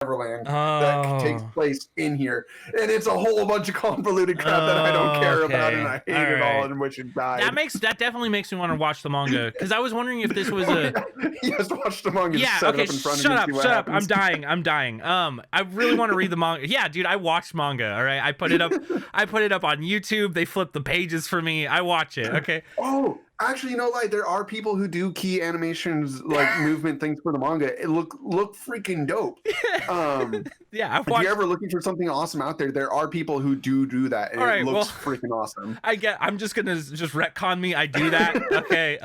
Neverland that takes Oh. place in here, and it's a whole bunch of convoluted crap that I don't care about, and I hate it all, and wish it died. That definitely makes me want to watch the manga, because I was wondering if this was a You just watch the manga. yeah. Set Okay, it up in front shut of up, me, see what shut up. happens. I'm dying. I really want to read the manga. Yeah, dude, I watched manga. All right, I put it up on YouTube. They flip the pages for me. I watch it. Okay. Oh, actually, like there are people who do key animations, like movement things for the manga. It look freaking dope. Yeah, if you're ever looking for something awesome out there, there are people who do that, and it looks freaking awesome. I'm just gonna retcon me. I do that. Okay.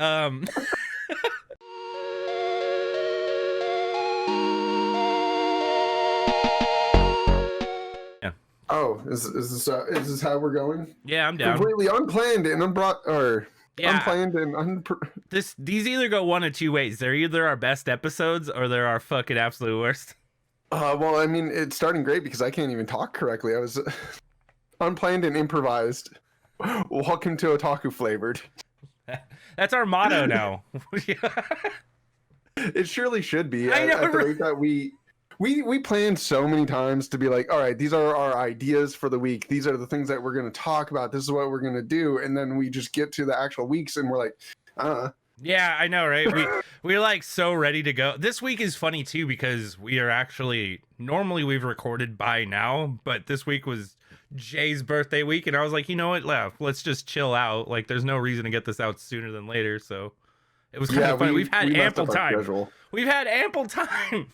Yeah. Oh, is this how we're going? Yeah, I'm down. Completely unplanned and unplanned and These either go one of two ways. They're either our best episodes or they're our fucking absolute worst. Well, I mean, it's starting great because I can't even talk correctly. I was unplanned and improvised. Welcome to Otaku Flavored. That's our motto now. It surely should be. I know, at the rate that we planned so many times to be like, all right, these are our ideas for the week. These are the things that we're going to talk about. This is what we're going to do. And then we just get to the actual weeks and we're like, Yeah, I know, right? We're like so ready to go. This week is funny too because we are actually normally we've recorded by now, but this week was Jay's birthday week, and I was like, you know what, let's just chill out. Like, there's no reason to get this out sooner than later, so it was kind of funny. We've had ample time. We've had ample time.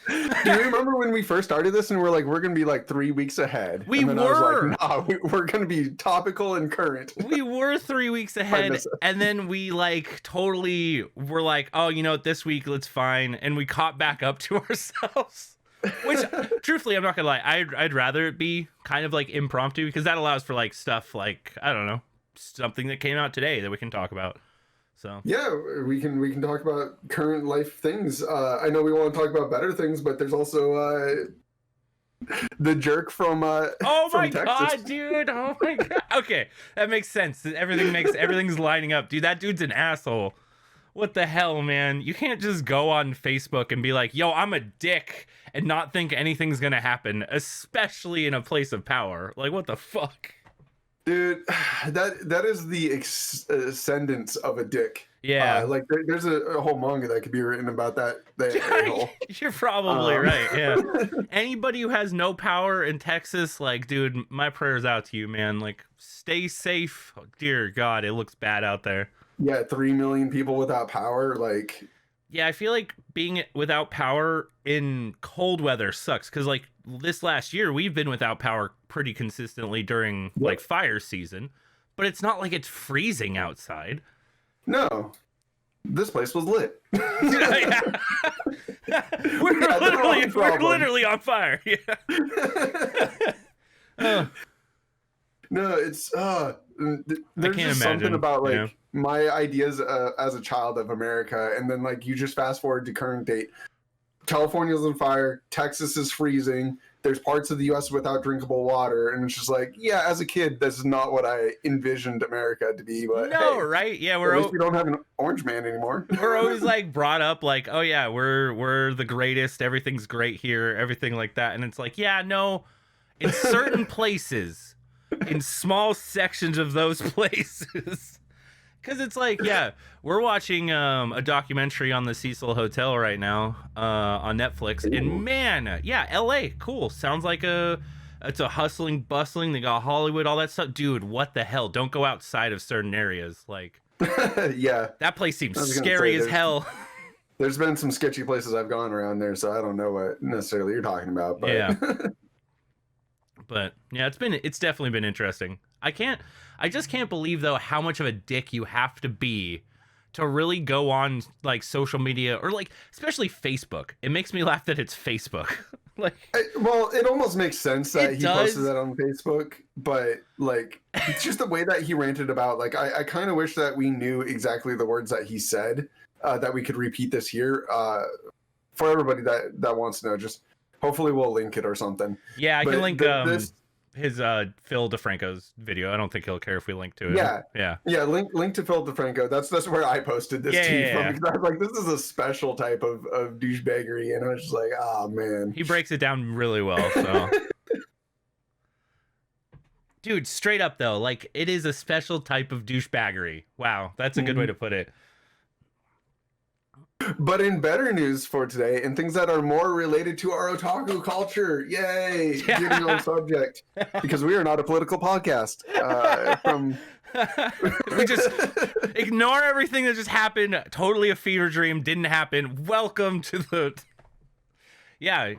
Do you remember when we first started this and we're like, we're going to be like 3 weeks ahead? We were. We're going to be topical and current. We were 3 weeks ahead, and then we like totally were like, oh, you know what, this week, let's fine. And we caught back up to ourselves. Which, truthfully, I'm not going to lie, I'd rather it be kind of like impromptu because that allows for like stuff like, I don't know, something that came out today that we can talk about. So yeah, we can talk about current life things. I know we want to talk about better things, but there's also the jerk from oh my Texas. God, dude! Oh my God. Okay, that makes sense. Everything's lining up, dude. That dude's an asshole. What the hell, man? You can't just go on Facebook and be like, "Yo, I'm a dick," and not think anything's gonna happen, especially in a place of power. Like, what the fuck? Dude, that is the ascendance of a dick. Yeah, like there's a whole manga that could be written about that. You're probably right. Yeah. Anybody who has no power in Texas, like, dude, my prayers out to you, man. Like, stay safe. Oh, dear God, it looks bad out there. Yeah, 3 million people without power, like. Yeah, I feel like being without power in cold weather sucks because, like, this last year we've been without power pretty consistently during like fire season, but it's not like it's freezing outside. No, this place was lit. Yeah. we're literally on fire. Yeah. No, it's there's just imagine. something about like my ideas as a child of America, and then like you just fast forward to current date. California's on fire, Texas is freezing, there's parts of the US without drinkable water, and it's just like, yeah, as a kid, this is not what I envisioned America to be. But no, hey, right? Yeah, at least we don't have an orange man anymore. We're always like brought up like, oh yeah, we're the greatest, everything's great here, everything like that. And it's like, yeah, no, in certain places, in small sections of those places. Because it's like, yeah, we're watching a documentary on the Cecil Hotel right now on Netflix. Ooh. And man, yeah, LA, cool. Sounds like it's a hustling, bustling. They got Hollywood, all that stuff. Dude, what the hell? Don't go outside of certain areas. Like, yeah, that place seems scary as hell. There's been some sketchy places I've gone around there, so I don't know what necessarily you're talking about. But. Yeah. But yeah, it's definitely been interesting. I just can't believe though how much of a dick you have to be to really go on like social media or like especially Facebook. It makes me laugh that it's Facebook. Well, it almost makes sense that he posted that on Facebook, but like it's just the way that he ranted about. Like I kind of wish that we knew exactly the words that he said that we could repeat this here for everybody that wants to know. Just hopefully we'll link it or something. Yeah, I can link Phil DeFranco's video. I don't think he'll care if we link to it. Yeah. Link to Phil DeFranco. That's where I posted this tweet from, because I was like, this is a special type of douchebaggery, and I was just like, oh man. He breaks it down really well. So, dude, straight up though, like it is a special type of douchebaggery. Wow, that's a good way to put it. But in better news for today, and things that are more related to our otaku culture, yay! Getting on subject, because we are not a political podcast. We just ignore everything that just happened. Totally a fever dream. Didn't happen. Welcome to the. Yeah.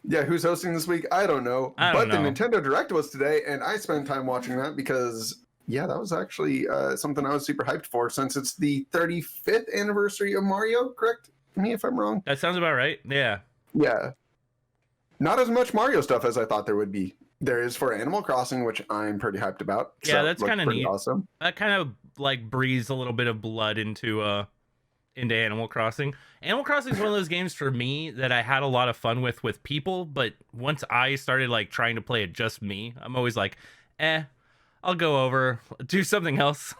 Yeah, who's hosting this week? I don't know. But the Nintendo Direct was today, and I spent time watching that because. Yeah, that was actually something I was super hyped for, since it's the 35th anniversary of Mario, correct me if I'm wrong? That sounds about right, yeah. Yeah. Not as much Mario stuff as I thought there would be. There is for Animal Crossing, which I'm pretty hyped about. Yeah, so that's kind of neat. Awesome. That kind of like breathes a little bit of blood into Animal Crossing. Animal Crossing is one of those games for me that I had a lot of fun with people, but once I started like trying to play it just me, I'm always like, I'll go over, do something else.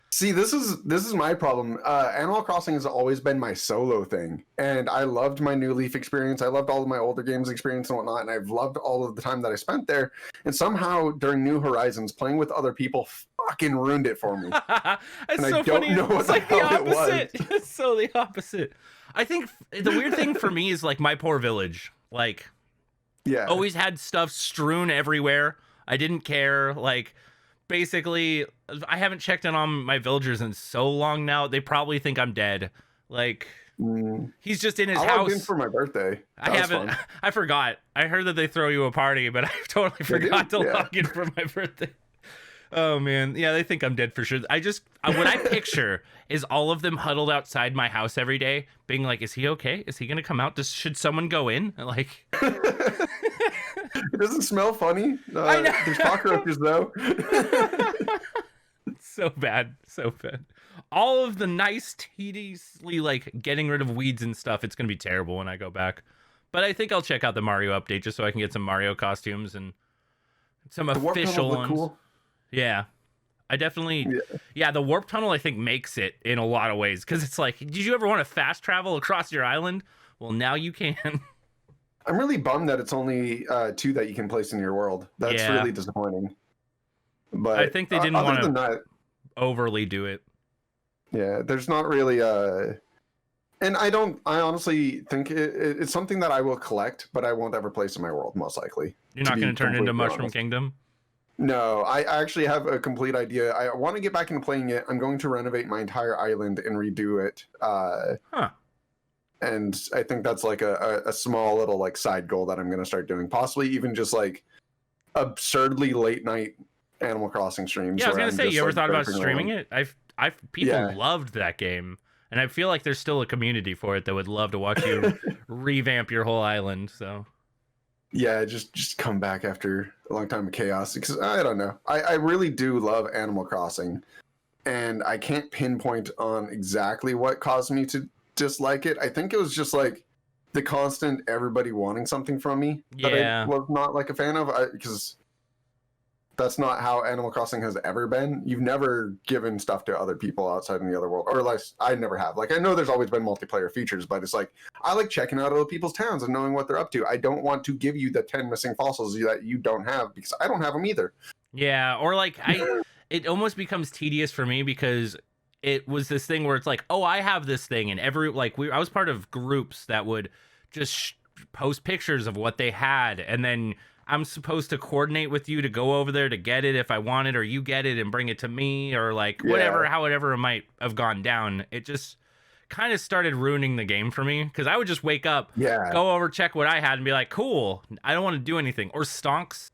See, this is my problem. Animal Crossing has always been my solo thing, and I loved my New Leaf experience. I loved all of my older games experience and whatnot, and I've loved all of the time that I spent there. And somehow during New Horizons, playing with other people fucking ruined it for me. It's and so I don't funny. know what It's the like hell the opposite. it was. It's so the opposite. I think the weird thing for me is like my poor village. Like, always had stuff strewn everywhere. I didn't care. Like, basically, I haven't checked in on my villagers in so long now. They probably think I'm dead. Like, he's just in his house. I logged in for my birthday. I haven't. Fun. I forgot. I heard that they throw you a party, but I totally forgot to log in for my birthday. Oh man, yeah, they think I'm dead for sure. What I picture is all of them huddled outside my house every day, being like, "Is he okay? Is he gonna come out? Should someone go in?" Like, it doesn't smell funny. I know. There's cockroaches though. So bad. All of the nice, tediously like getting rid of weeds and stuff. It's gonna be terrible when I go back. But I think I'll check out the Mario update just so I can get some Mario costumes and some official ones. Cool. Yeah, I definitely. Yeah, the warp tunnel I think makes it in a lot of ways, because it's like, did you ever want to fast travel across your island? Well, now you can. I'm really bummed that it's only 2 that you can place in your world. That's really disappointing. But I think they didn't want to overly do it. Yeah, there's not really and I honestly think it's something that I will collect, but I won't ever place in my world, most likely. You're not going to turn into Mushroom Kingdom? No, I actually have a complete idea. I want to get back into playing it. I'm going to renovate my entire island and redo it. And I think that's like a small little like side goal that I'm going to start doing. Possibly even just like absurdly late night Animal Crossing streams. Yeah, I was going to say, you ever thought about streaming it? People loved that game. And I feel like there's still a community for it that would love to watch you revamp your whole island. So yeah, just come back after a long time of chaos, because I don't know. I really do love Animal Crossing, and I can't pinpoint on exactly what caused me to dislike it. I think it was just like the constant everybody wanting something from me that I was not like a fan of, because that's not how Animal Crossing has ever been. You've never given stuff to other people outside in the other world, or like I never have. Like, I know there's always been multiplayer features, but it's like I like checking out other people's towns and knowing what they're up to. I don't want to give you the 10 missing fossils that you don't have, because I don't have them either. Yeah, or like it almost becomes tedious for me, because it was this thing where it's like, oh, I have this thing, and I was part of groups that would just post pictures of what they had, and then I'm supposed to coordinate with you to go over there to get it if I want it, or you get it and bring it to me, or like however it might have gone down. It just kind of started ruining the game for me, because I would just wake up, go over, check what I had, and be like, cool, I don't want to do anything. Or stonks.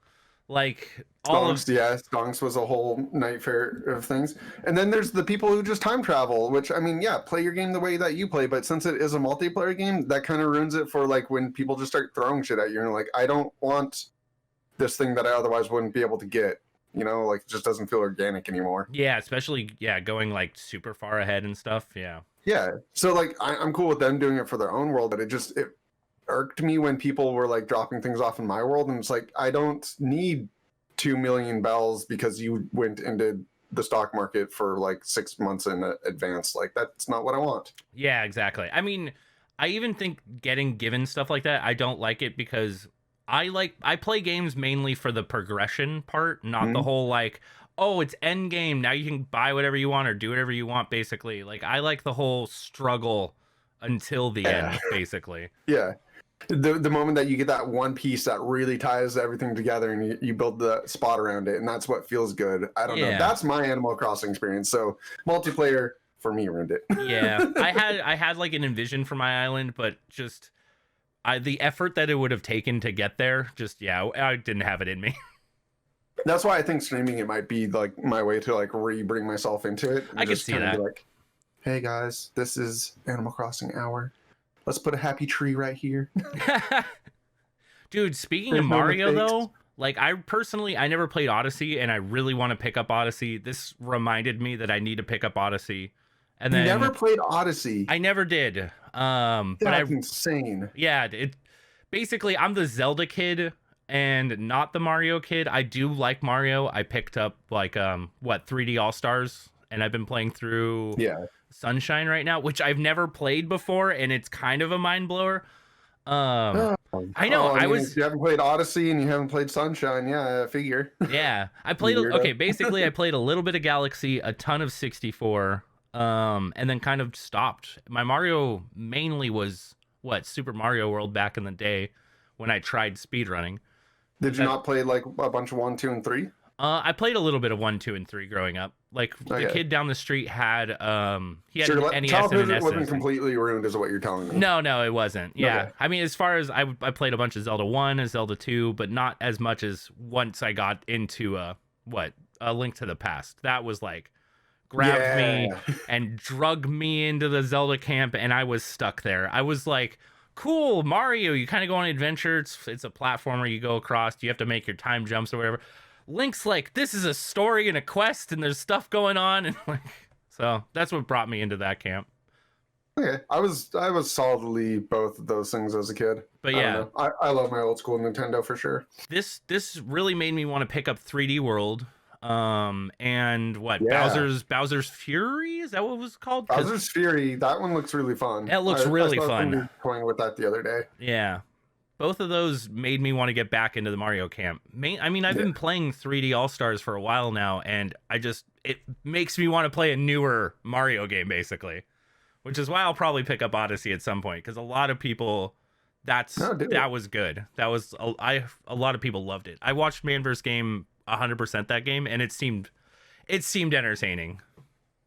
Like Stonks was a whole nightmare of things. And then there's the people who just time travel, which, I mean, play your game the way that you play, but since it is a multiplayer game, that kind of ruins it for like when people just start throwing shit at you and like, I don't want this thing that I otherwise wouldn't be able to get, like it just doesn't feel organic anymore. Yeah, especially going like super far ahead and stuff. Yeah. So like I'm cool with them doing it for their own world, but it irked me when people were like dropping things off in my world, and it's like, I don't need 2 million bells because you went into the stock market for like 6 months in advance. Like, that's not what I want. Yeah, exactly. I mean, I even think getting given stuff like that, I don't like it because I play games mainly for the progression part, not the whole like, oh, it's end game. Now you can buy whatever you want or do whatever you want, basically. Like, I like the whole struggle until the end, basically. Yeah. The moment that you get that one piece that really ties everything together and you build the spot around it, and that's what feels good. I don't know. That's my Animal Crossing experience. So multiplayer for me ruined it. Yeah. I had like an envision for my island, but just the effort that it would have taken to get there, just I didn't have it in me. That's why I think streaming it might be like my way to like bring myself into it. I can see that. Be like, hey guys, this is Animal Crossing hour. Let's put a happy tree right here. Dude, speaking of Mario though, like I never played Odyssey, and I really want to pick up Odyssey. This reminded me that I need to pick up Odyssey. And then you never played Odyssey? I never did. That's insane. Yeah, basically I'm the Zelda kid and not the Mario kid. I do like Mario. I picked up like 3D All-Stars, and I've been playing through Sunshine right now, which I've never played before, and it's kind of a mind blower. I know. If you haven't played Odyssey and you haven't played Sunshine, I figure. Yeah, I played. Basically, I played a little bit of Galaxy, a ton of 64, and then kind of stopped. My Mario mainly was Super Mario World back in the day when I tried speedrunning. Did you not play like a bunch of 1, 2, and 3? I played a little bit of 1, 2, and 3 growing up. Like the kid down the street had an NES and an SNES. Wasn't completely ruined, is what you're telling me. No, it wasn't. Yeah, Okay. I mean, as far as I played a bunch of Zelda 1 and Zelda 2, but not as much as once I got into A Link to the Past. That was like grabbed me and drug me into the Zelda camp, and I was stuck there. I was like, cool, Mario, you kind of go on an adventure. It's a platformer you go across. You have to make your time jumps or whatever. Link's like, this is a story and a quest, and there's stuff going on, and like, so that's what brought me into that camp. Okay, I was solidly both of those things as a kid. But yeah, I love my old school Nintendo for sure. This really made me want to pick up 3D World, and Bowser's Fury, is that what it was called? Bowser's Fury, that one looks really fun. It looks really fun. I was playing with that the other day. Yeah. Both of those made me want to get back into the Mario camp. I mean, I've been playing 3D All-Stars for a while now, and it makes me want to play a newer Mario game, basically. Which is why I'll probably pick up Odyssey at some point, because a lot of people, that was good. That was a lot of people loved it. I watched Man vs. Game 100% that game, and it seemed entertaining.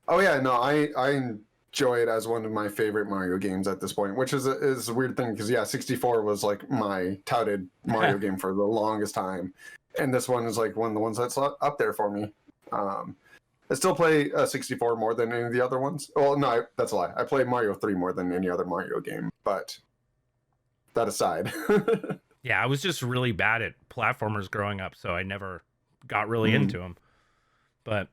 Oh yeah, no, I enjoy it as one of my favorite Mario games at this point, which is a weird thing because 64 was like my touted Mario game for the longest time, and this one is like one of the ones that's up there for me. I still play 64 more than any of the other ones. Well, no, that's a lie. I play Mario 3 more than any other Mario game, but that aside. Yeah, I was just really bad at platformers growing up, so I never got really into them. But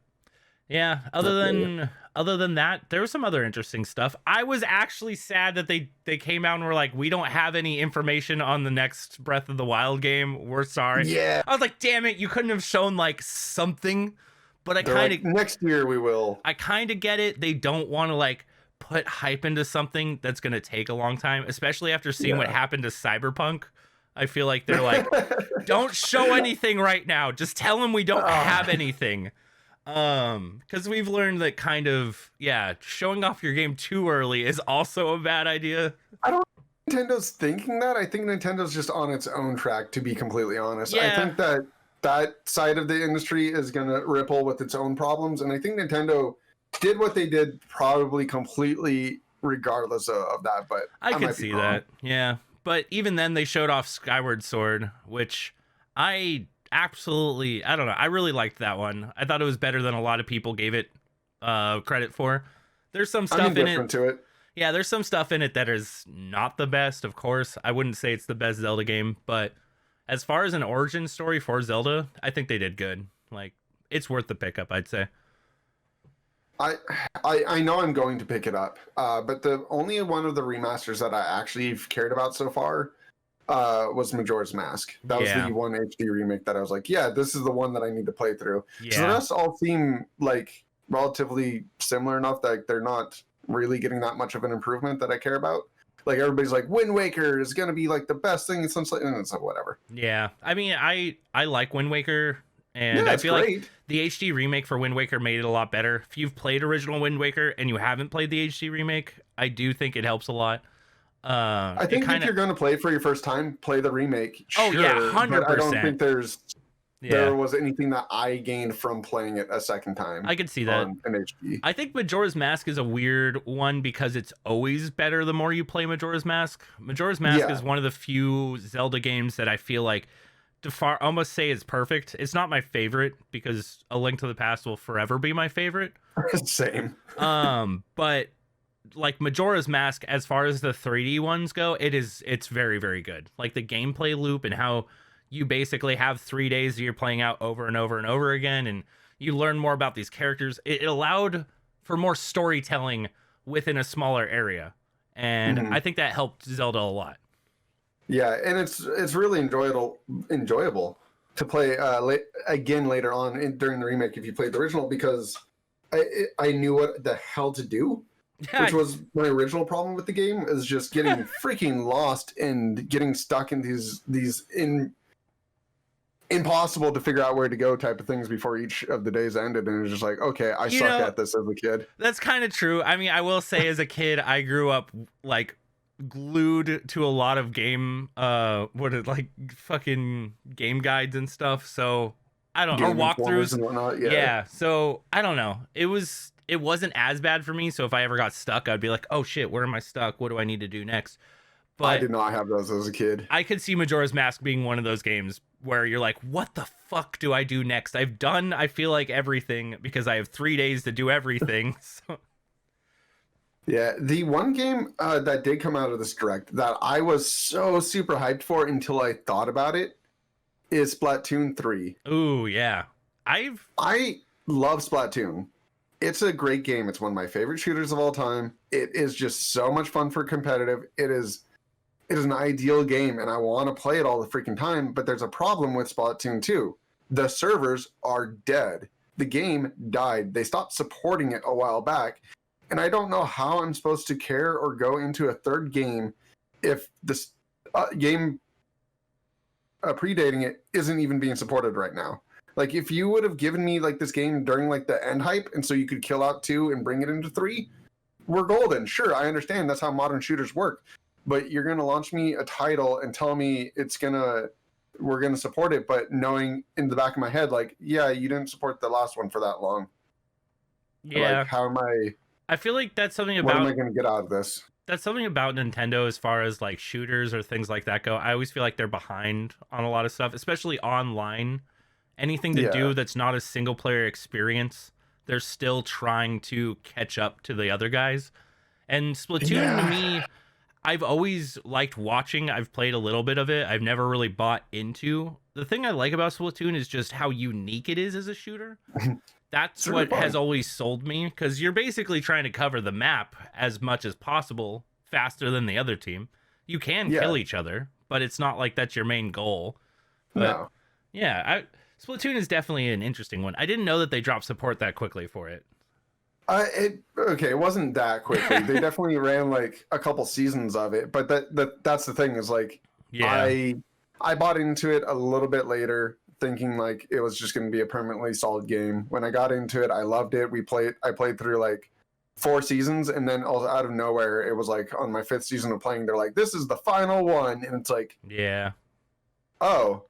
yeah, other than that, there was some other interesting stuff. I was actually sad that they came out and were like, we don't have any information on the next Breath of the Wild game. We're sorry. Yeah. I was like, damn it, you couldn't have shown like something. But I kind of next year we will. I kind of get it. They don't want to like put hype into something that's going to take a long time, especially after seeing what happened to Cyberpunk. I feel like they're like, don't show anything right now. Just tell them we don't have anything. Because we've learned that kind of, showing off your game too early is also a bad idea. I don't think Nintendo's thinking that. I think Nintendo's just on its own track, to be completely honest. Yeah. I think that side of the industry is going to ripple with its own problems. And I think Nintendo did what they did probably completely regardless of that. But I could see that. Yeah. But even then they showed off Skyward Sword, which I don't know. I really liked that one. I thought it was better than a lot of people gave it credit for. There's some stuff in it. To it. Yeah, there's some stuff in it that is not the best, of course. I wouldn't say it's the best Zelda game, but as far as an origin story for Zelda, I think they did good. Like, it's worth the pickup, I'd say. I know I'm going to pick it up, but the only one of the remasters that I actually cared about so far was Majora's Mask. That was Yeah. the one HD remake that I was like, yeah, this is the one that I need to play through. Because the Yeah. rest all seem like relatively similar enough that they're not really getting that much of an improvement that I care about. Like everybody's like, Wind Waker is gonna be like the best thing since, and it's like whatever. Yeah. I mean, I like Wind Waker, and Yeah, I it's feel like great. the HD remake for Wind Waker made it a lot better. If you've played original Wind Waker and you haven't played the HD remake, I do think it helps a lot. I It think kind if of you're gonna play for your first time, play the remake. Oh yeah, Sure, but I don't 100%. think there Yeah. was anything that I gained from playing it a second time I could see that. on an HD. I think Majora's Mask is a weird one because it's always better the more you play Majora's Mask. Majora's Mask Yeah. is one of the few Zelda games that I feel like to far almost say it's perfect. It's not my favorite because A Link to the Past will forever be my favorite. Same. But like Majora's Mask, as far as the 3D ones go, it's very, very good. Like the gameplay loop and how you basically have 3 days that you're playing out over and over and over again, and you learn more about these characters. It allowed for more storytelling within a smaller area, and Mhm. I think that helped Zelda a lot. Yeah, and it's really enjoyable to play again later on during the remake if you played the original, because I knew what the hell to do, Yeah, which was my original problem with the game, is just getting freaking lost and getting stuck in these impossible to figure out where to go type of things before each of the days ended, and it was just like, okay, I You suck know, at this as a kid. that's kind of true. I mean, I will say as a kid, I grew up like glued to a lot of game like fucking game guides and stuff. So I don't or Game Informers walkthroughs. and whatnot. Yeah. So I don't know. It wasn't as bad for me. So if I ever got stuck, I'd be like, oh shit, where am I stuck? What do I need to do next? I But did not have those as a kid. I could see Majora's Mask being one of those games where you're like, what the fuck do I do next? I've done, I feel like, everything because I have 3 days to do everything. So, Yeah, the one game that did come out of this direct that I was so super hyped for until I thought about it is Splatoon 3. ooh, yeah. I love Splatoon. It's a great game. It's one of my favorite shooters of all time. It is just so much fun for competitive. It is an ideal game, and I want to play it all the freaking time, but there's a problem with Splatoon 2. The servers are dead. The game died. They stopped supporting it a while back, and I don't know how I'm supposed to care or go into a third game if this game predating it isn't even being supported right now. Like, if you would have given me like this game during like the end hype, and so you could kill out 2 and bring it into 3, we're golden. Sure, I understand that's how modern shooters work, but you're gonna launch me a title and tell me we're gonna support it, but knowing in the back of my head, like, yeah, you didn't support the last one for that long. Yeah. Like, I feel like that's something what am I about gonna get out of this? that's something about Nintendo as far as like shooters or things like that go. I always feel like they're behind on a lot of stuff, especially online. Anything to Yeah. do that's not a single player experience, they're still trying to catch up to the other guys. And Splatoon to Yeah. me, I've always liked watching. I've played a little bit of it. I've never really bought into. The thing I like about Splatoon is just how unique it is as a shooter. That's It's really what has fun. always sold me, because you're basically trying to cover the map as much as possible faster than the other team. You can Yeah. kill each other, but it's not like that's your main goal. But No. yeah, Splatoon is definitely an interesting one. I didn't know that they dropped support that quickly for it. It wasn't that quickly. They definitely ran like a couple seasons of it, but that's the thing is like, Yeah. I bought into it a little bit later, thinking like it was just going to be a permanently solid game. When I got into it, I loved it. I played through like 4 seasons, and then out of nowhere, it was like on my 5th season of playing, they're like, "This is the final one," and it's like, Yeah. "Oh,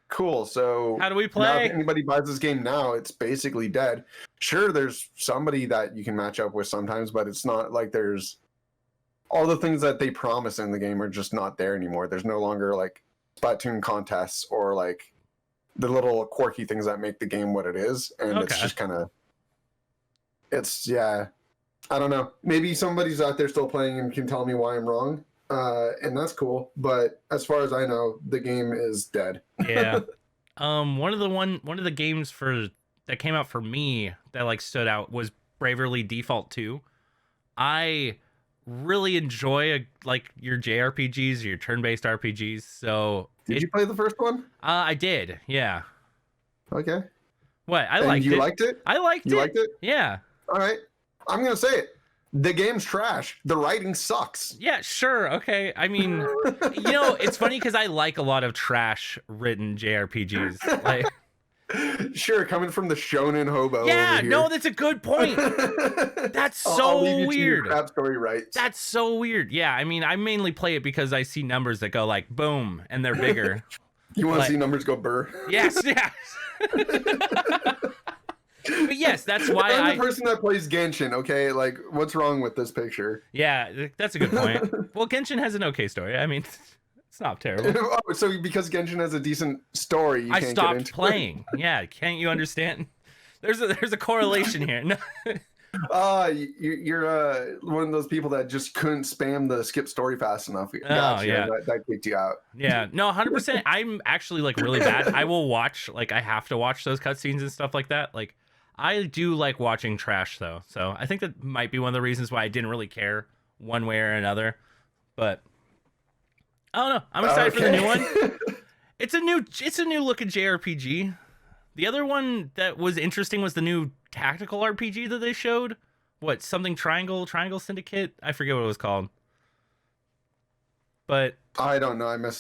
cool." So How do we now play? if anybody buys this game now, it's basically dead. Sure, there's somebody that you can match up with sometimes, but it's not like there's all the things that they promise in the game are just not there anymore. There's no longer like Splatoon contests or like the little quirky things that make the game what it is, and it's Okay. just kind of, yeah. I don't know. Maybe somebody's out there still playing and can tell me why I'm wrong, and that's cool. But as far as I know, the game is dead. Yeah. One of the games that came out for me that like stood out was Bravely Default 2. I really enjoy like your JRPGs or your turn-based RPGs. So Did you play the first one? I did. Yeah. Okay. What? I And liked you it. liked it? I liked You it. liked it? Yeah. All right. I'm gonna say it. The game's trash. The writing sucks. Yeah, sure. Okay. I mean, it's funny because I like a lot of trash written JRPGs. Like, Sure, coming from the shonen hobo yeah, over here. no, that's a good point. That's I'll leave so you to your weird. crap story rights. That's so weird. Yeah, I mean, I mainly play it because I see numbers that go like boom and they're bigger. You want to Like- see numbers go burr? Yes, yes. But yes, that's why I'm the person that plays Genshin, okay? Like, what's wrong with this picture? Yeah, that's a good point. Well, Genshin has an okay story. I mean, it's not terrible. Oh, so because Genshin has a decent story, you I can't stopped get into playing. Yeah, can't you understand? There's a correlation here. No. You're one of those people that just couldn't spam the skip story fast enough. Gotcha. Yeah. That kicked you out. Yeah, no, 100%. I'm actually like really bad. I will watch, like, I have to watch those cutscenes and stuff like that. Like, I do like watching trash though, so I think that might be one of the reasons why I didn't really care one way or another. But I don't know. I'm excited for the new one. It's a new looking JRPG. The other one that was interesting was the new tactical RPG that they showed. What, something Triangle Syndicate? I forget what it was called. But I don't know.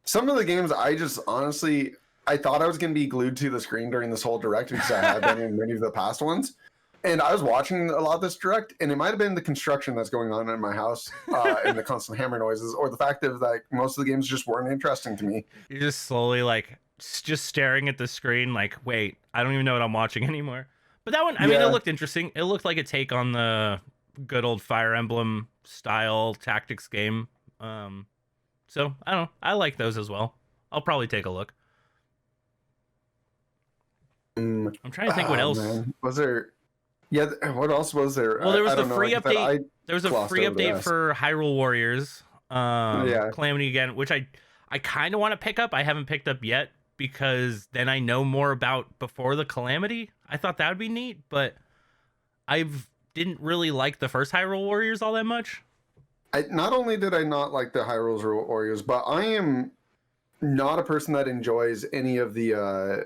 Some of the games. I just honestly, I thought I was going to be glued to the screen during this whole direct because I had been in many of the past ones. And I was watching a lot of this direct, and it might have been the construction that's going on in my house and the constant hammer noises, or the fact that like most of the games just weren't interesting to me. you're just slowly like just staring at the screen like, wait, I don't even know what I'm watching anymore. But that one, I mean, it looked interesting. It looked like a take on the good old Fire Emblem style tactics game. So I don't know. I like those as well. I'll probably take a look. I'm trying to think what else. Man. Was there? Yeah, what else was there? Well, there was the don't know, free like I said, update. There was a glossed free over the update rest. for Hyrule Warriors. Yeah. Calamity again, which I kind of want to pick up. I haven't picked up yet because then I know more about before the Calamity. I thought that would be neat, but I didn't really like the first Hyrule Warriors all that much. Not only did I not like the Hyrule Warriors, but I am not a person that enjoys any of the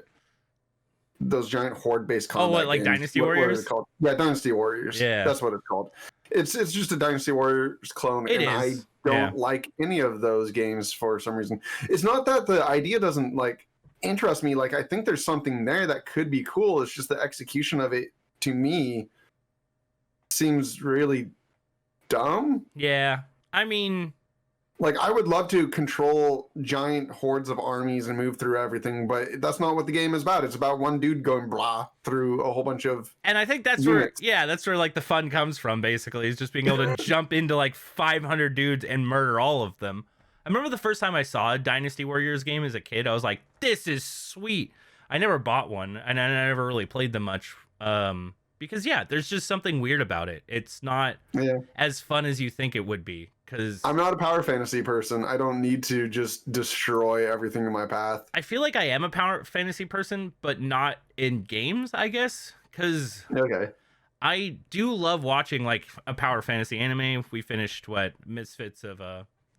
those giant horde-based combat. Oh, what, like games. Dynasty What are Warriors? they called? Yeah, Dynasty Warriors. Yeah. That's what it's called. It's just a Dynasty Warriors clone, It and is. I don't Yeah. like any of those games for some reason. It's not that the idea doesn't like interest me. Like I think there's something there that could be cool. It's just the execution of it to me seems really dumb. Yeah. I mean, Like I would love to control giant hordes of armies and move through everything, but that's not what the game is about. It's about one dude going blah through a whole bunch of and I think that's units. that's where like the fun comes from, basically, is just being able to jump into like 500 dudes and murder all of them. I remember the first time I saw a Dynasty Warriors game as a kid, I was like, this is sweet. I never bought one, and I never really played them much. Because yeah, there's just something weird about it. It's not as fun as you think it would be. Because I'm not a power fantasy person. I don't need to just destroy everything in my path. I feel like I am a power fantasy person, but not in games, I guess. Because Okay. I do love watching like a power fantasy anime. We finished Misfits of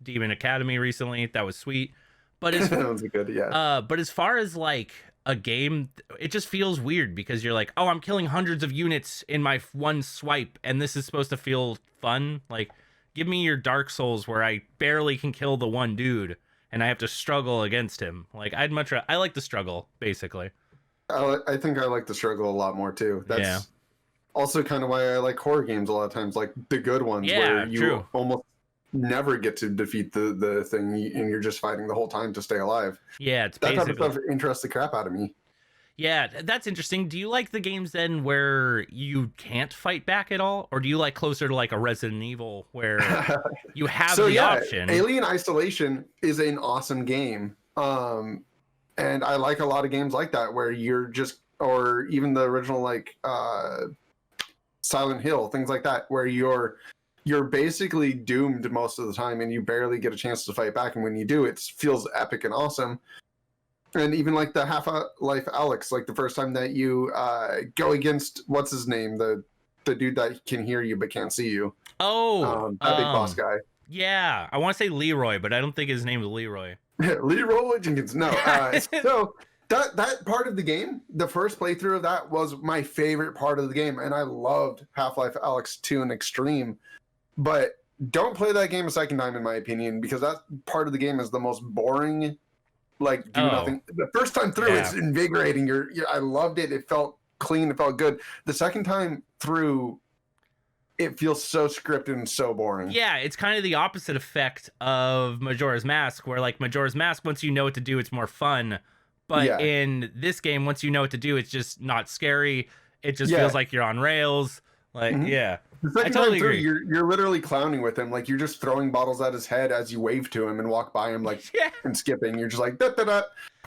Demon Academy recently. That was sweet. But as That was good, yeah. but as far as like a game, it just feels weird because you're like, oh, I'm killing hundreds of units in my one swipe, and this is supposed to feel fun. Like, give me your Dark Souls where I barely can kill the one dude and I have to struggle against him. Like, I like the struggle, basically. I think I like the struggle a lot more too. That's also kind of why I like horror games a lot of times, like the good ones where you almost never get to defeat the thing and you're just fighting the whole time to stay alive. Yeah, it's that basically... type of stuff interests the crap out of me. Yeah, that's interesting. Do you like the games then where you can't fight back at all? Or do you like closer to like a Resident Evil where you have the option? Alien Isolation is an awesome game. And I like a lot of games like that where you're just, or even the original like Silent Hill, things like that, where you're basically doomed most of the time and you barely get a chance to fight back. And when you do, it feels epic and awesome. And even like the Half-Life Alyx, like the first time that you go against what's his name, the the dude that can hear you but can't see you. Oh, That big boss guy. yeah. I want to say Leroy, but I don't think his name is Leroy. Leroy Jenkins. No. So that part of the game, the first playthrough of that was my favorite part of the game, and I loved Half-Life Alyx to an extreme. But don't play that game a second time, in my opinion, because that part of the game is the most boring. Like do nothing. The first time through, it's invigorating. I loved it. It felt clean. It felt good. The second time through, it feels so scripted and so boring. Yeah, it's kind of the opposite effect of Majora's Mask, where like Majora's Mask, once you know what to do, it's more fun. But in this game, once you know what to do, it's just not scary. It just feels like you're on rails. Like, The second time through, you're literally clowning with him. Like, you're just throwing bottles at his head as you wave to him and walk by him, like, and skipping. You're just like, da da da,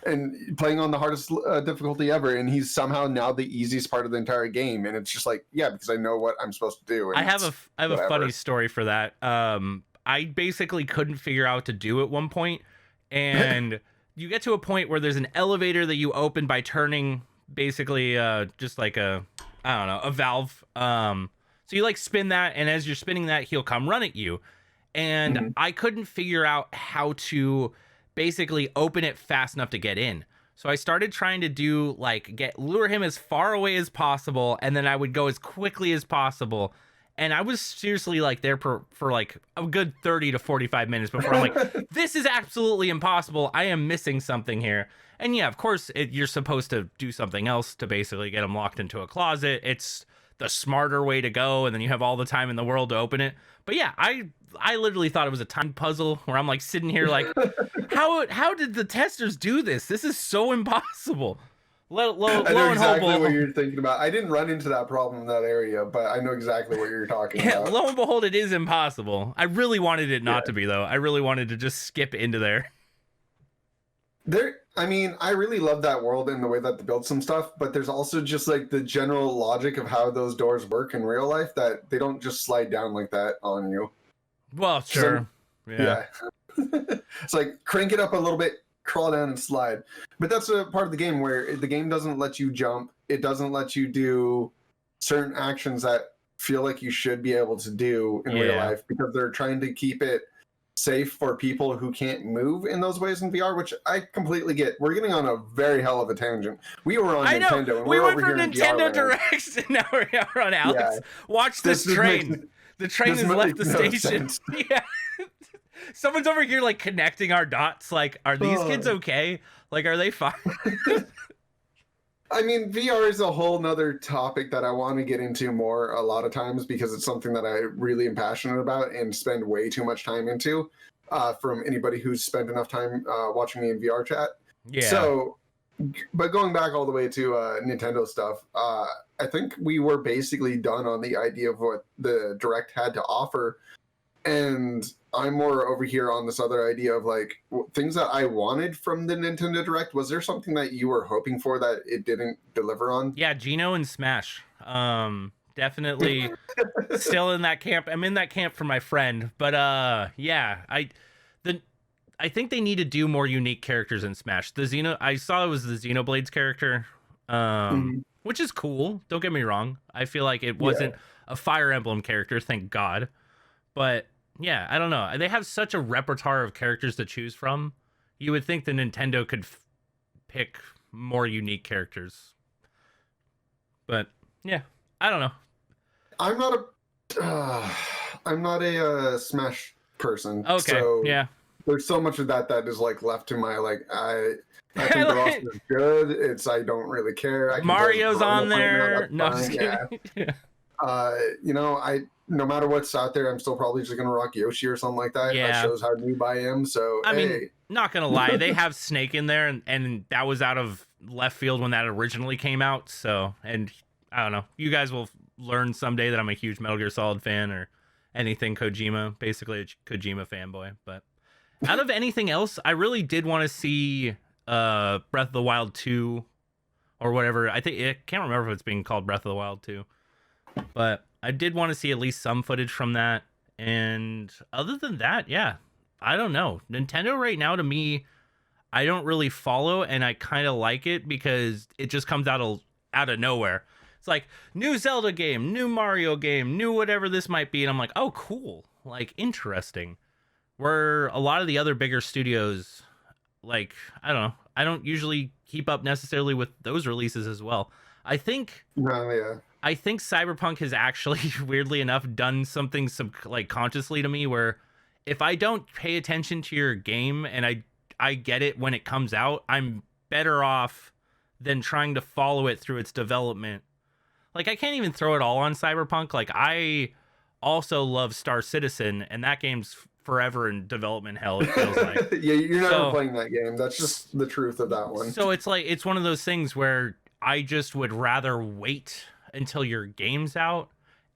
and playing on the hardest difficulty ever. And he's somehow now the easiest part of the entire game. And it's just like, because I know what I'm supposed to do. And I have a funny story for that. I basically couldn't figure out what to do at one point, and you get to a point where there's an elevator that you open by turning basically just like a valve. So you like spin that, and as you're spinning that, he'll come run at you. And I couldn't figure out how to basically open it fast enough to get in. So I started trying to do like lure him as far away as possible, and then I would go as quickly as possible. And I was seriously like there for like a good 30 to 45 minutes before I'm like, this is absolutely impossible. I am missing something here. And yeah, of course, you're supposed to do something else to basically get him locked into a closet. It's the smarter way to go, and then you have all the time in the world to open it. But yeah, I literally thought it was a time puzzle where I'm like sitting here like, how did the testers do this? This is so impossible. I know exactly what you're thinking about. I didn't run into that problem in that area, but I know exactly what you're talking about. Lo and behold, it is impossible. I really wanted it not to be, though. I really wanted to just skip into there. I mean, I really love that world and the way that they build some stuff, but there's also just like the general logic of how those doors work in real life that they don't just slide down like that on you. Well, sure. Yeah. It's like crank it up a little bit, crawl down and slide. But that's a part of the game where the game doesn't let you jump. It doesn't let you do certain actions that feel like you should be able to do in real life because they're trying to keep it safe for people who can't move in those ways in VR, which I completely get. We're getting on a very hell of a tangent. We were on Nintendo. And we went from Nintendo Directs and now we're on Alex. Yeah. Watch this train. The train has left the station. Yeah. Someone's over here like connecting our dots. Like, are these kids okay? Like, are they fine? I mean, VR is a whole nother topic that I want to get into more a lot of times because it's something that I really am passionate about and spend way too much time into from anybody who's spent enough time watching me in VR chat. Yeah. So, but going back all the way to Nintendo stuff, I think we were basically done on the idea of what the Direct had to offer. And I'm more over here on this other idea of like things that I wanted from the Nintendo Direct. Was there something that you were hoping for that it didn't deliver on? Yeah, Geno and Smash. Definitely still in that camp. I'm in that camp for my friend, but yeah, I think they need to do more unique characters in Smash. I saw it was the Xenoblades character, which is cool. Don't get me wrong. I feel like it wasn't a Fire Emblem character, thank God. But yeah, I don't know. They have such a repertoire of characters to choose from. You would think the Nintendo could pick more unique characters. But yeah, I don't know. I'm not a Smash person. Okay, so yeah. There's so much of that is like left to my like I think the roster is good. I don't really care. Mario's on there. No, I'm just kidding. Yeah. No matter what's out there, I'm still probably just gonna rock Yoshi or something like that. Yeah. That shows how noob I am. So I mean, not gonna lie, they have Snake in there, and that was out of left field when that originally came out. So, and I don't know, you guys will learn someday that I'm a huge Metal Gear Solid fan or anything Kojima, basically a Kojima fanboy. But out of anything else, I really did want to see Breath of the Wild 2 or whatever. I can't remember if it's being called Breath of the Wild 2, but I did want to see at least some footage from that. And other than that, yeah, I don't know. Nintendo right now, to me, I don't really follow, and I kind of like it because it just comes out of nowhere. It's like new Zelda game, new Mario game, new whatever this might be, and I'm like, oh, cool, like interesting. Where a lot of the other bigger studios, like I don't know, I don't usually keep up necessarily with those releases as well. I think No, yeah. I think Cyberpunk has actually, weirdly enough, done something like consciously to me where if I don't pay attention to your game and I get it when it comes out, I'm better off than trying to follow it through its development. Like I can't even throw it all on Cyberpunk. Like I also love Star Citizen, and that game's forever in development hell, it feels like. Yeah, you're never playing that game. That's just the truth of that one. So it's like it's one of those things where I just would rather wait until your game's out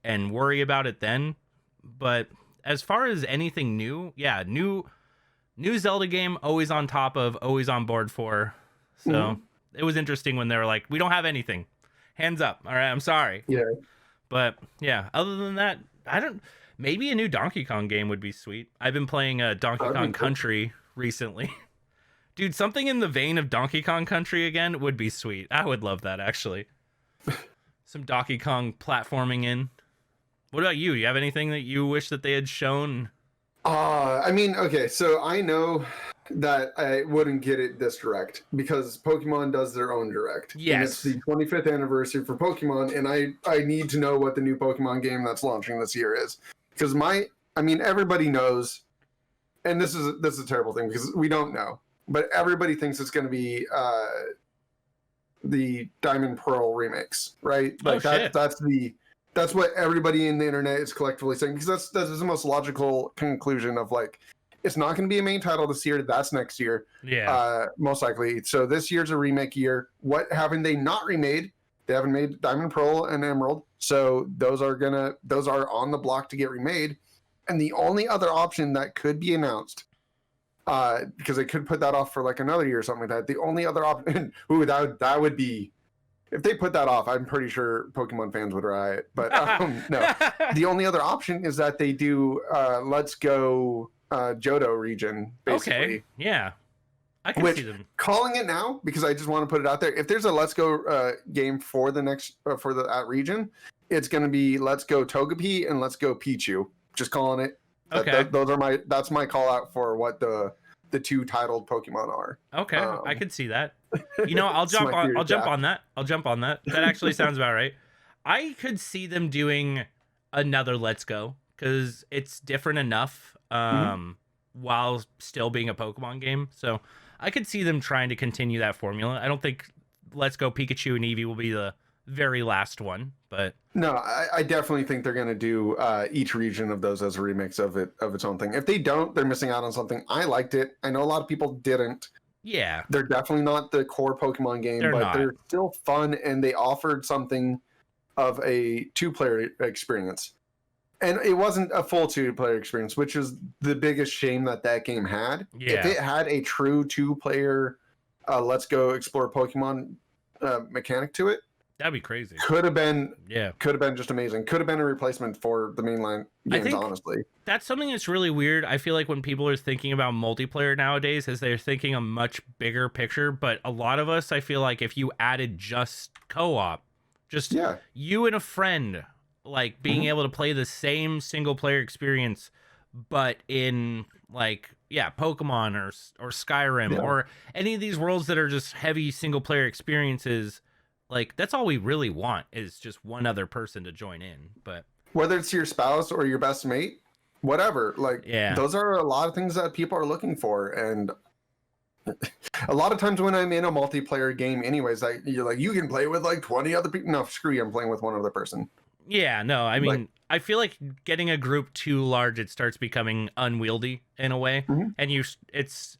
and worry about it then. But as far as anything new, yeah, new Zelda game, always on top of, always on board for. So it was interesting when they were like, we don't have anything. Hands up. All right, I'm sorry. Yeah. But yeah, other than that, maybe a new Donkey Kong game would be sweet. I've been playing Donkey Kong Country recently. Dude, something in the vein of Donkey Kong Country again would be sweet. I would love that, actually. Some Donkey Kong platforming in. What about you? You have anything that you wish that they had shown? I mean, okay, so I know that I wouldn't get it this direct because Pokemon does their own direct. Yes. And it's the 25th anniversary for Pokemon, and I need to know what the new Pokemon game that's launching this year is. Because everybody knows, and this is a terrible thing because we don't know, but everybody thinks it's going to be the Diamond Pearl remakes, right? Like that's what everybody in the internet is collectively saying, because that's the most logical conclusion of like, it's not going to be a main title this year. That's next year. Yeah. Most likely. So this year's a remake year. What haven't they not remade? They haven't made Diamond Pearl and Emerald. So those are on the block to get remade. And the only other option that could be announced, because they could put that off for like another year or something like that. The only other option, that would be, if they put that off, I'm pretty sure Pokemon fans would riot. But no, the only other option is that they do Let's Go Johto region, basically. Okay, yeah. I can see them. Calling it now, because I just want to put it out there, if there's a Let's Go game for the next, for that region, it's going to be Let's Go Togepi and Let's Go Pichu. Just calling it. Okay. That's my call out for what the two titled Pokemon are. Okay, I could see that. You know, I'll jump on that. That actually sounds about right. I could see them doing another Let's Go because it's different enough while still being a Pokemon game. So I could see them trying to continue that formula. I don't think Let's Go Pikachu and Eevee will be the very last one, but no, I definitely think they're going to do each region of those as a remix of its own thing. If they don't, they're missing out on something. I liked it. I know a lot of people didn't. Yeah, they're definitely not the core Pokemon game, they're still fun, and they offered something of a 2-player experience. And it wasn't a full 2-player experience, which is the biggest shame that game had. Yeah. If it had a true 2-player Let's Go Explore Pokemon mechanic to it, that'd be crazy. Could have been just amazing. Could have been a replacement for the mainline games, honestly. That's something that's really weird. I feel like when people are thinking about multiplayer nowadays, is they're thinking a much bigger picture. But a lot of us, I feel like if you added just co-op, you and a friend, like being able to play the same single player experience, but in like, Pokemon or Skyrim or any of these worlds that are just heavy single player experiences. Like, that's all we really want is just one other person to join in. But whether it's your spouse or your best mate, whatever, like, those are a lot of things that people are looking for. And a lot of times when I'm in a multiplayer game anyways, you're like, you can play with like 20 other people. No, screw you, I'm playing with one other person. Yeah, no, I mean, I feel like getting a group too large, it starts becoming unwieldy in a way. And it's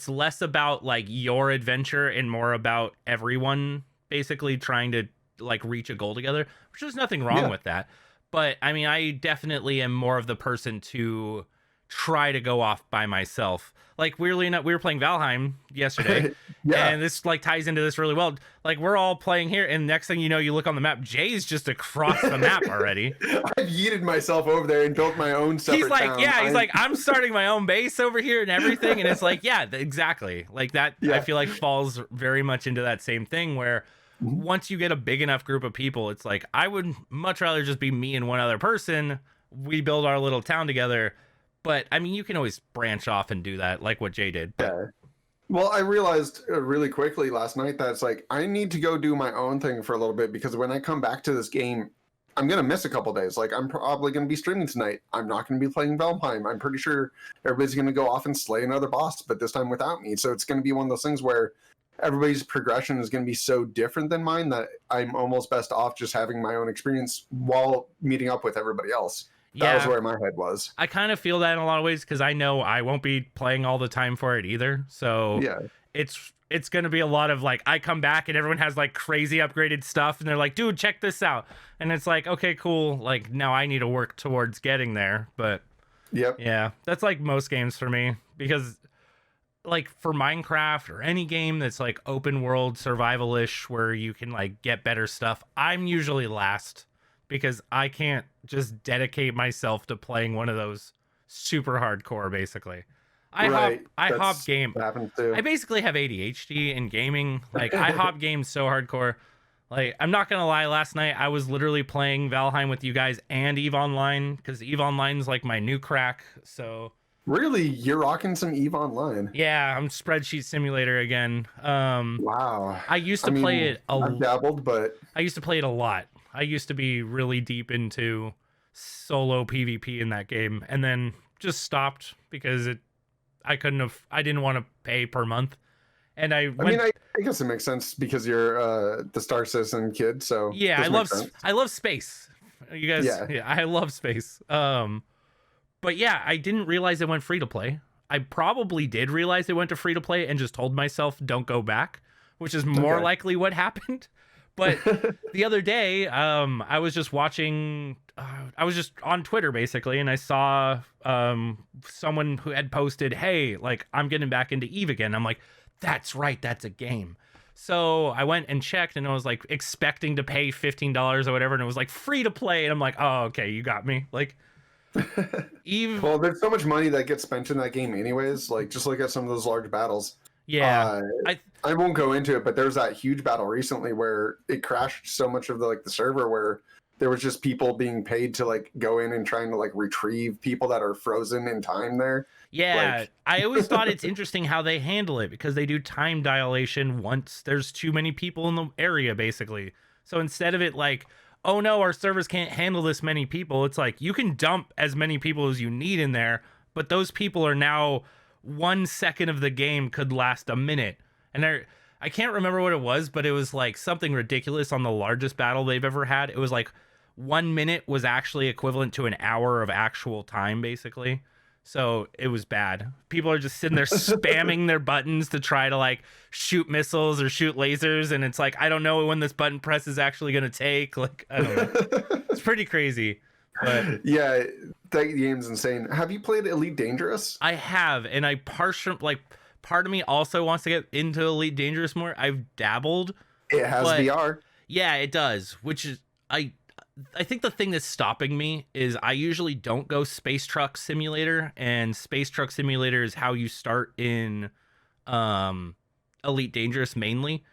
less about like your adventure and more about everyone basically trying to like reach a goal together, which there's nothing wrong with that. But I mean, I definitely am more of the person to try to go off by myself. Like, weirdly enough, we were playing Valheim yesterday, and this like ties into this really well. Like, we're all playing here, and next thing you know, you look on the map, Jay's just across the map already. I've yeeted myself over there and built my own separate He's like, town. he's like, I'm starting my own base over here and everything, and it's like, exactly. Like that, I feel like falls very much into that same thing where once you get a big enough group of people, it's like, I would much rather just be me and one other person. We build our little town together. But I mean, you can always branch off and do that, like what Jay did. But... Yeah. Well, I realized really quickly last night that it's like, I need to go do my own thing for a little bit, because when I come back to this game, I'm going to miss a couple days. Like, I'm probably going to be streaming tonight. I'm not going to be playing Valheim. I'm pretty sure everybody's going to go off and slay another boss, but this time without me. So it's going to be one of those things where everybody's progression is going to be so different than mine that I'm almost best off just having my own experience while meeting up with everybody else. That was where my head was. I kind of feel that in a lot of ways, because I know I won't be playing all the time for it either. So yeah, it's going to be a lot of like, I come back and everyone has like crazy upgraded stuff and they're like, dude, check this out. And it's like, okay, cool. Like, now I need to work towards getting there. But yeah, that's like most games for me, because like for Minecraft or any game that's like open world survival-ish where you can like get better stuff, I'm usually last, because I can't just dedicate myself to playing one of those super hardcore, basically. I hop game. I basically have ADHD in gaming. Like, I hop games so hardcore. Like, I'm not gonna lie, last night I was literally playing Valheim with you guys and EVE Online, because EVE Online's like my new crack. So really, you're rocking some EVE Online? Yeah, I'm Spreadsheet Simulator again. Wow. I used to play it I've dabbled, but I used to play it a lot. I used to be really deep into solo PvP in that game, and then just stopped because I didn't want to pay per month. And I guess it makes sense, because you're the Star Citizen kid, so yeah, I love space. You guys, yeah, I love space. But yeah, I didn't realize it went free to play. I probably did realize it went to free to play and just told myself don't go back, which is more likely what happened. But the other day, I was just watching. I was just on Twitter basically, and I saw someone who had posted, "Hey, like, I'm getting back into EVE again." I'm like, "That's right, that's a game." So I went and checked, and I was like expecting to pay $15 or whatever, and it was like free to play, and I'm like, "Oh, okay, you got me." Like, EVE. Well, there's so much money that gets spent in that game, anyways. Like, just look at some of those large battles. Yeah, I won't go into it, but there was that huge battle recently where it crashed so much of the server, where there was just people being paid to like go in and trying to like retrieve people that are frozen in time there. Yeah, I always thought it's interesting how they handle it, because they do time dilation once there's too many people in the area, basically. So instead of it like, oh no, our servers can't handle this many people, it's like, you can dump as many people as you need in there, but those people are now 1 second of the game could last a minute. And I can't remember what it was, but it was like something ridiculous on the largest battle they've ever had. It was like 1 minute was actually equivalent to an hour of actual time, basically. So it was bad. People are just sitting there spamming their buttons to try to like shoot missiles or shoot lasers, and it's like, I don't know when this button press is actually going to take. Like, I don't know. It's pretty crazy. But yeah, that game's insane. Have you played Elite Dangerous? I have, and part of me also wants to get into Elite Dangerous more. I've dabbled. It has VR. Yeah, it does, which is I think the thing that's stopping me is I usually don't go Space Truck Simulator, and Space Truck Simulator is how you start in Elite Dangerous mainly.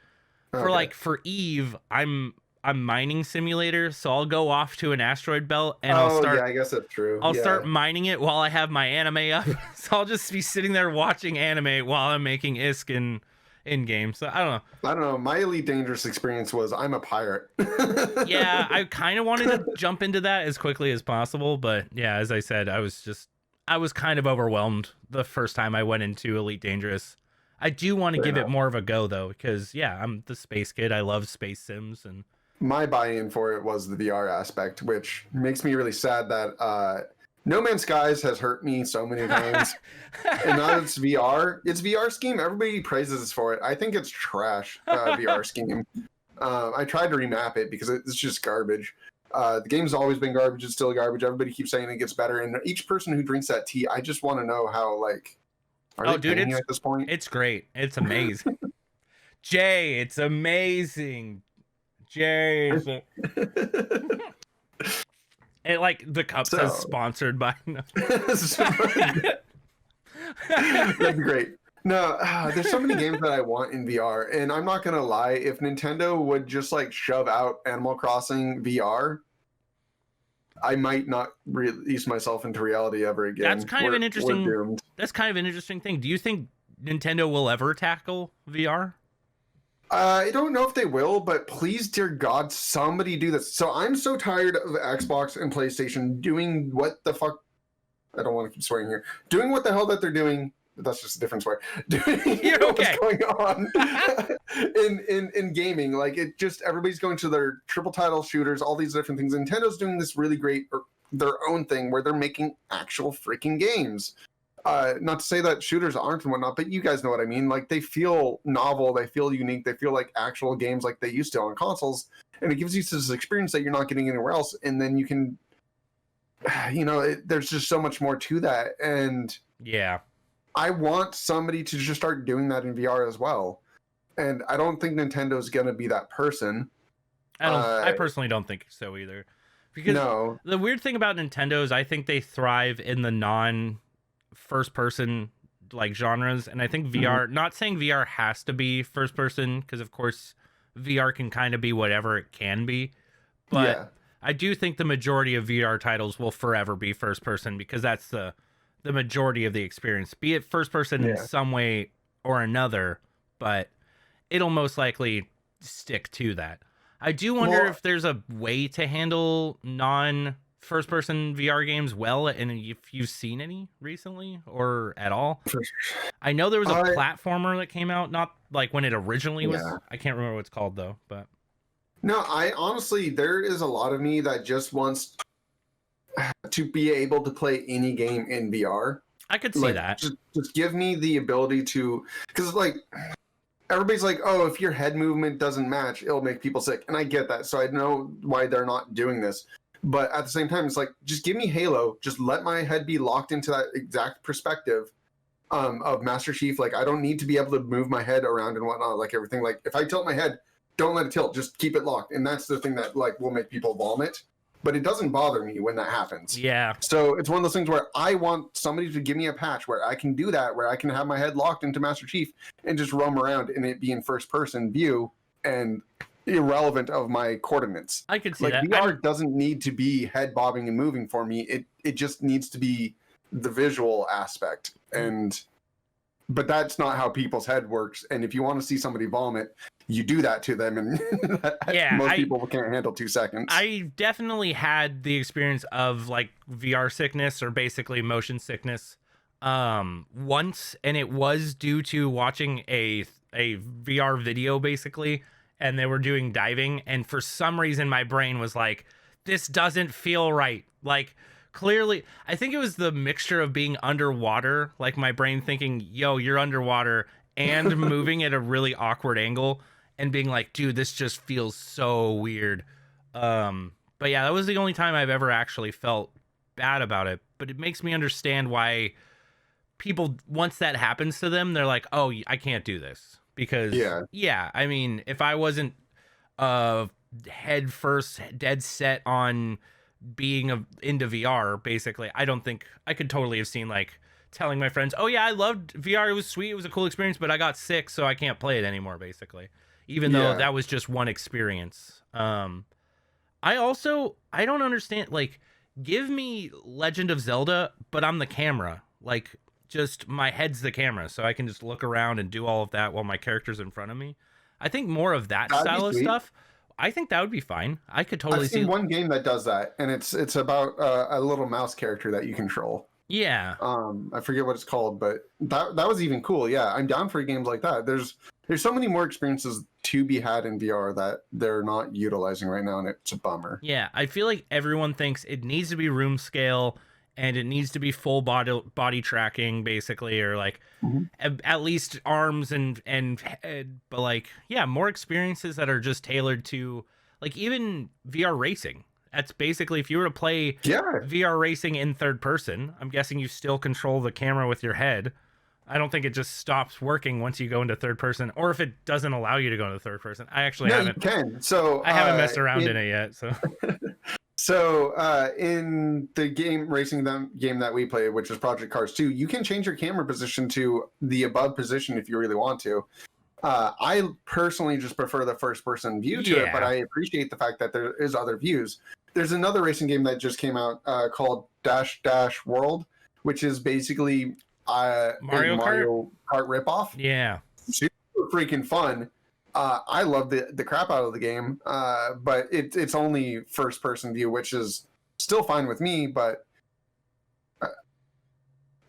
Okay. For EVE, I'm mining simulator, so I'll go off to an asteroid belt and I'll start. Yeah, I guess that's true. I'll start mining it while I have my anime up. So I'll just be sitting there watching anime while I'm making ISK in game. So I don't know. My Elite Dangerous experience was I'm a pirate. Yeah, I kind of wanted to jump into that as quickly as possible, but yeah, as I said, I was kind of overwhelmed the first time I went into Elite Dangerous. I do want to give it more of a go though, because yeah, I'm the space kid. I love space sims, and my buy-in for it was the VR aspect, which makes me really sad that No Man's Skies has hurt me so many times. And now it's VR. It's VR scheme. Everybody praises us for it. I think it's trash, VR scheme. I tried to remap it because it's just garbage. The game's always been garbage. It's still garbage. Everybody keeps saying it gets better. And each person who drinks that tea, I just want to know how, like, are they paying you at this point? It's great. It's amazing. Jay, it's amazing. Jay. And like the cup says sponsored by. No. That'd be great. No, there's so many games that I want in VR, and I'm not gonna lie. If Nintendo would just like shove out Animal Crossing VR, I might not release myself into reality ever again. That's kind of an We're interesting. doomed. That's kind of an interesting thing. Do you think Nintendo will ever tackle VR? I don't know if they will, but please, dear God, somebody do this. So I'm so tired of Xbox and PlayStation doing what the fuck. I don't want to keep swearing here. Doing what the hell that they're doing. That's just a different swear. Doing You're okay. what's going on in gaming. Like it just everybody's going to their triple title shooters, all these different things. Nintendo's doing this really great their own thing where they're making actual freaking games. Not to say that shooters aren't and whatnot, but you guys know what I mean. Like they feel novel, they feel unique, they feel like actual games like they used to on consoles, and it gives you this experience that you're not getting anywhere else. And then you can, there's just so much more to that. And Yeah. I want somebody to just start doing that in VR as well. And I don't think Nintendo's going to be that person. I personally don't think so either. Because No. the weird thing about Nintendo is I think they thrive in the non first person like genres, and I think VR, not saying VR has to be first person, because of course VR can kind of be whatever it can be, but Yeah. I do think the majority of VR titles will forever be first person, because that's the majority of the experience, be it first person in some way or another, but it'll most likely stick to that. I do wonder if there's a way to handle non first person VR games well, and if you've seen any recently or at all. I know there was a platformer that came out, not like when it originally was. I can't remember what it's called though, but no, I honestly, there is a lot of me that just wants to be able to play any game in VR. I could see that. Just give me the ability to, because like everybody's like, oh, if your head movement doesn't match, it'll make people sick, and I get that. So I know why they're not doing this, but at the same time, it's like just give me Halo. Just let my head be locked into that exact perspective of Master Chief. Like I don't need to be able to move my head around and whatnot. Like everything. Like if I tilt my head, don't let it tilt. Just keep it locked, and that's the thing that like will make people vomit. But it doesn't bother me when that happens. Yeah. So it's one of those things where I want somebody to give me a patch where I can do that, where I can have my head locked into Master Chief and just roam around and it be in first person view and irrelevant of my coordinates. I could see like that. VR doesn't need to be head bobbing and moving for me. It just needs to be the visual aspect. But that's not how people's head works. And if you want to see somebody vomit, you do that to them, and most people can't handle 2 seconds. I definitely had the experience of like VR sickness, or basically motion sickness, once, and it was due to watching a VR video basically, and they were doing diving, and for some reason my brain was like, this doesn't feel right. Like clearly, I think it was the mixture of being underwater, like my brain thinking, yo, you're underwater, and moving at a really awkward angle and being like, dude, this just feels so weird. But yeah, that was the only time I've ever actually felt bad about it. But it makes me understand why people, once that happens to them, they're like, oh, I can't do this. Because, yeah, I mean, if I wasn't head first, dead set on being into VR, basically, I don't think I could totally have seen like telling my friends, oh yeah, I loved VR, it was sweet, it was a cool experience, but I got sick, so I can't play it anymore, basically, even though that was just one experience. I don't understand, like, give me Legend of Zelda, but I'm the camera, like, just my head's the camera, so I can just look around and do all of that while my character's in front of me. I think more of that style of stuff, I think that would be fine. I could totally see one game that does that, and it's about a little mouse character that you control. Yeah. I forget what it's called, but that was even cool. Yeah, I'm down for games like that. There's so many more experiences to be had in VR that they're not utilizing right now, and it's a bummer. Yeah, I feel like everyone thinks it needs to be room scale and it needs to be full body tracking, basically, or like at least arms and head. But like, yeah, more experiences that are just tailored to, like, even VR racing. That's basically, if you were to play VR racing in third person, I'm guessing you still control the camera with your head. I don't think it just stops working once you go into third person, or if it doesn't allow you to go into third person. I actually haven't. You can. So I haven't messed around in it yet. So in the game that we play, which is Project Cars 2, you can change your camera position to the above position if you really want to. I personally just prefer the first person view to it, but I appreciate the fact that there is other views. There's another racing game that just came out called Dash Dash World, which is basically Mario Kart ripoff. Yeah. Super freaking fun. I love the crap out of the game, but it's only first person view, which is still fine with me, but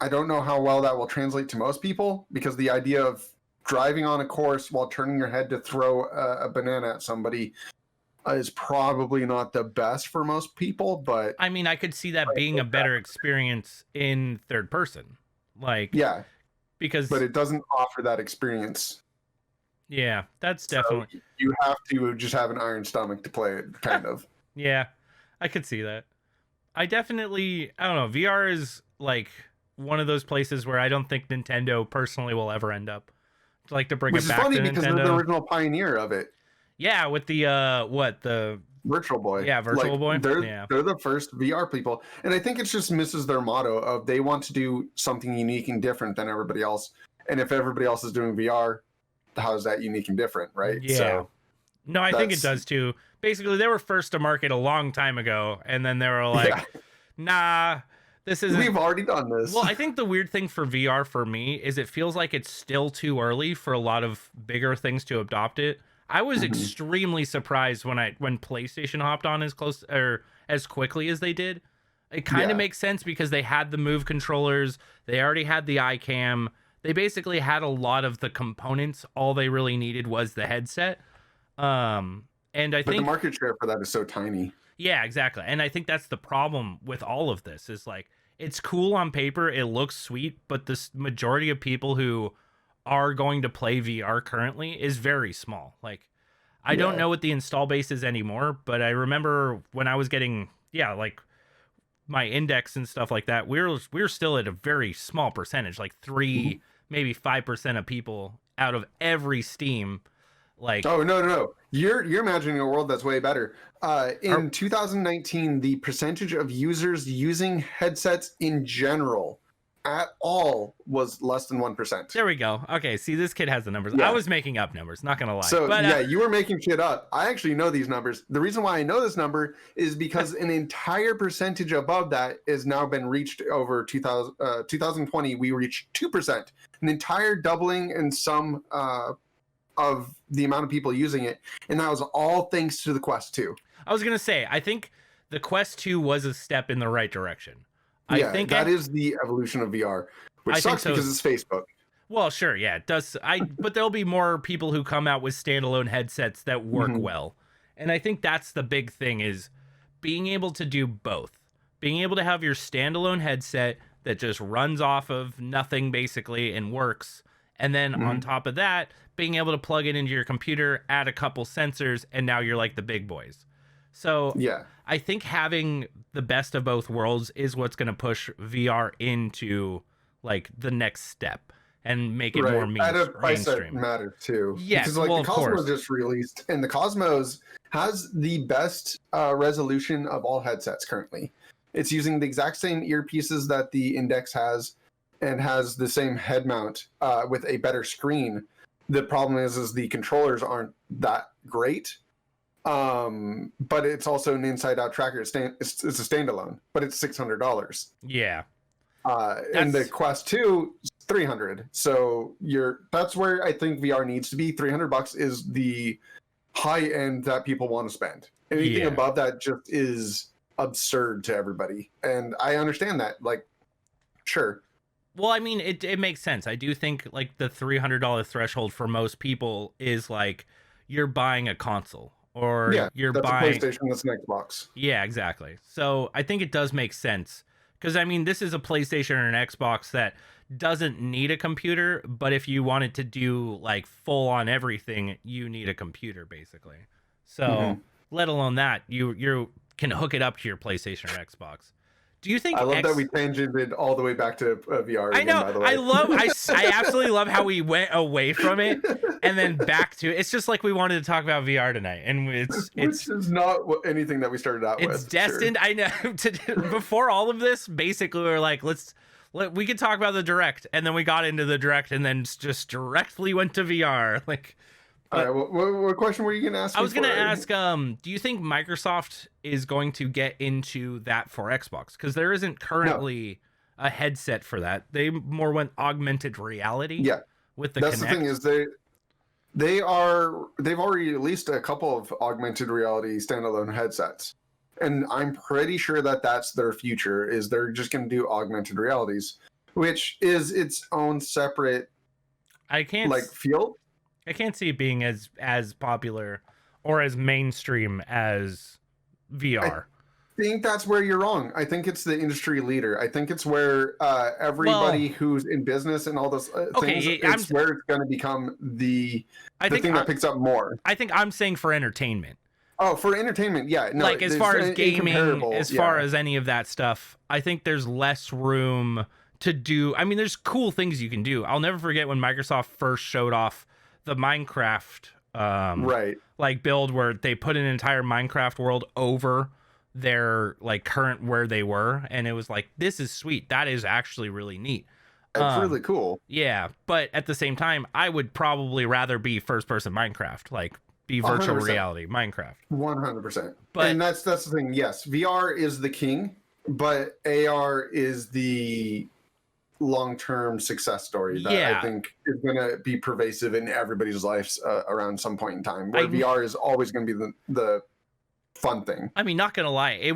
I don't know how well that will translate to most people, because the idea of driving on a course while turning your head to throw a banana at somebody is probably not the best for most people. But I mean, I could see that being a better experience in third person. Like, yeah, because but it doesn't offer that experience. Yeah, that's definitely. So you have to just have an iron stomach to play it, kind of. Yeah, I could see that. I don't know. VR is like one of those places where I don't think Nintendo personally will ever end up. I'd like to bring Which it back is funny to because Nintendo. they're the original pioneer of it. Yeah, with the Virtual Boy. Yeah, Virtual Boy. They're the first VR people, and I think it just misses their motto of they want to do something unique and different than everybody else. And if everybody else is doing VR, how is that unique and different, right? Yeah. So no, I think it does too. Basically, they were first to market a long time ago, and then they were like, "Nah, this isn't." We've already done this. Well, I think the weird thing for VR for me is it feels like it's still too early for a lot of bigger things to adopt it. I was extremely surprised when PlayStation hopped on as close or as quickly as they did. It kind of makes sense because they had the Move controllers, they already had the iCam. They basically had a lot of the components. All they really needed was the headset. And I think the market share for that is so tiny. Yeah, exactly. And I think that's the problem with all of this is like, it's cool on paper, it looks sweet, but the majority of people who are going to play VR currently is very small. Like, I don't know what the install base is anymore, but I remember when I was getting, like my index and stuff like that, we're still at a very small percentage, like 3, maybe 5% of people out of every Steam. Like, oh no, you're imagining a world that's way better. In 2019, the percentage of users using headsets in general at all was less than 1%. There we go. Okay, see, this kid has the numbers. I was making up numbers, not gonna lie. So but, you were making shit up. I actually know these numbers. The reason why I know this number is because an entire percentage above that has now been reached over 2020. We reached 2%, an entire doubling in some of the amount of people using it, and that was all thanks to the Quest 2. I was gonna say, I think the Quest 2 was a step in the right direction. I think that is the evolution of VR, which sucks because it's Facebook. Well, sure, yeah, it does. But there'll be more people who come out with standalone headsets that work well, and I think that's the big thing is being able to do both. Being able to have your standalone headset that just runs off of nothing basically and works, and then on top of that, being able to plug it into your computer, add a couple sensors, and now you're like the big boys. So I think having the best of both worlds is what's going to push VR into like the next step and make it more mainstream. At a price that matters too. Yes, because the Cosmos just released, and the Cosmos has the best resolution of all headsets currently. It's using the exact same earpieces that the Index has, and has the same head mount with a better screen. The problem is the controllers aren't that great. But it's also an inside-out tracker. It's a standalone, but it's $600. Yeah. And the Quest 2 is $300. So that's where I think VR needs to be. $300 is the high end that people want to spend. Anything above that just is absurd to everybody, and I understand that. Like, sure. Well, I mean, it makes sense. I do think like the $300 threshold for most people is like you're buying a console. Or you're buying a PlayStation, that's an Xbox. Yeah, exactly. So I think it does make sense because I mean, this is a PlayStation or an Xbox that doesn't need a computer, but if you wanted to do like full on everything, you need a computer basically. So let alone that, you can hook it up to your PlayStation or Xbox. Do you think I love that we tangented all the way back to VR? I know. By the way. I absolutely love how we went away from it and then back to it's just like we wanted to talk about VR tonight, and it's Which is not anything that we started out with. it's destined. Sure. I know. Before all of this, basically, we were like, we could talk about the Direct, and then we got into the Direct, and then just directly went to VR. Like, all right, what question were you going to ask? I was going to ask, do you think Microsoft is going to get into that for Xbox? Because there isn't currently a headset for that. They more went augmented reality. Yeah, with the that's Kinect. The thing is they've already released a couple of augmented reality standalone headsets, and I'm pretty sure that that's their future. Is they're just going to do augmented realities, which is its own separate. Field. I can't see it being as popular or as mainstream as VR. I think that's where you're wrong. I think it's the industry leader. I think it's where everybody who's in business and all those things, it's where it's going to become the thing that picks up more. I think I'm saying for entertainment. Oh, for entertainment, yeah. No, like as far as gaming, as far as any of that stuff, I think there's less room to do. I mean, there's cool things you can do. I'll never forget when Microsoft first showed off the Minecraft like build where they put an entire Minecraft world over their like current where they were, and it was like, this is sweet. That is actually really neat. It's really cool. Yeah, but at the same time, I would probably rather be first person Minecraft, like be virtual 100%. Reality Minecraft. 100%. And that's the thing. Yes, VR is the king, but AR is the long-term success story that I think is going to be pervasive in everybody's lives around some point in time, where VR is always going to be the fun thing. I mean, not gonna lie,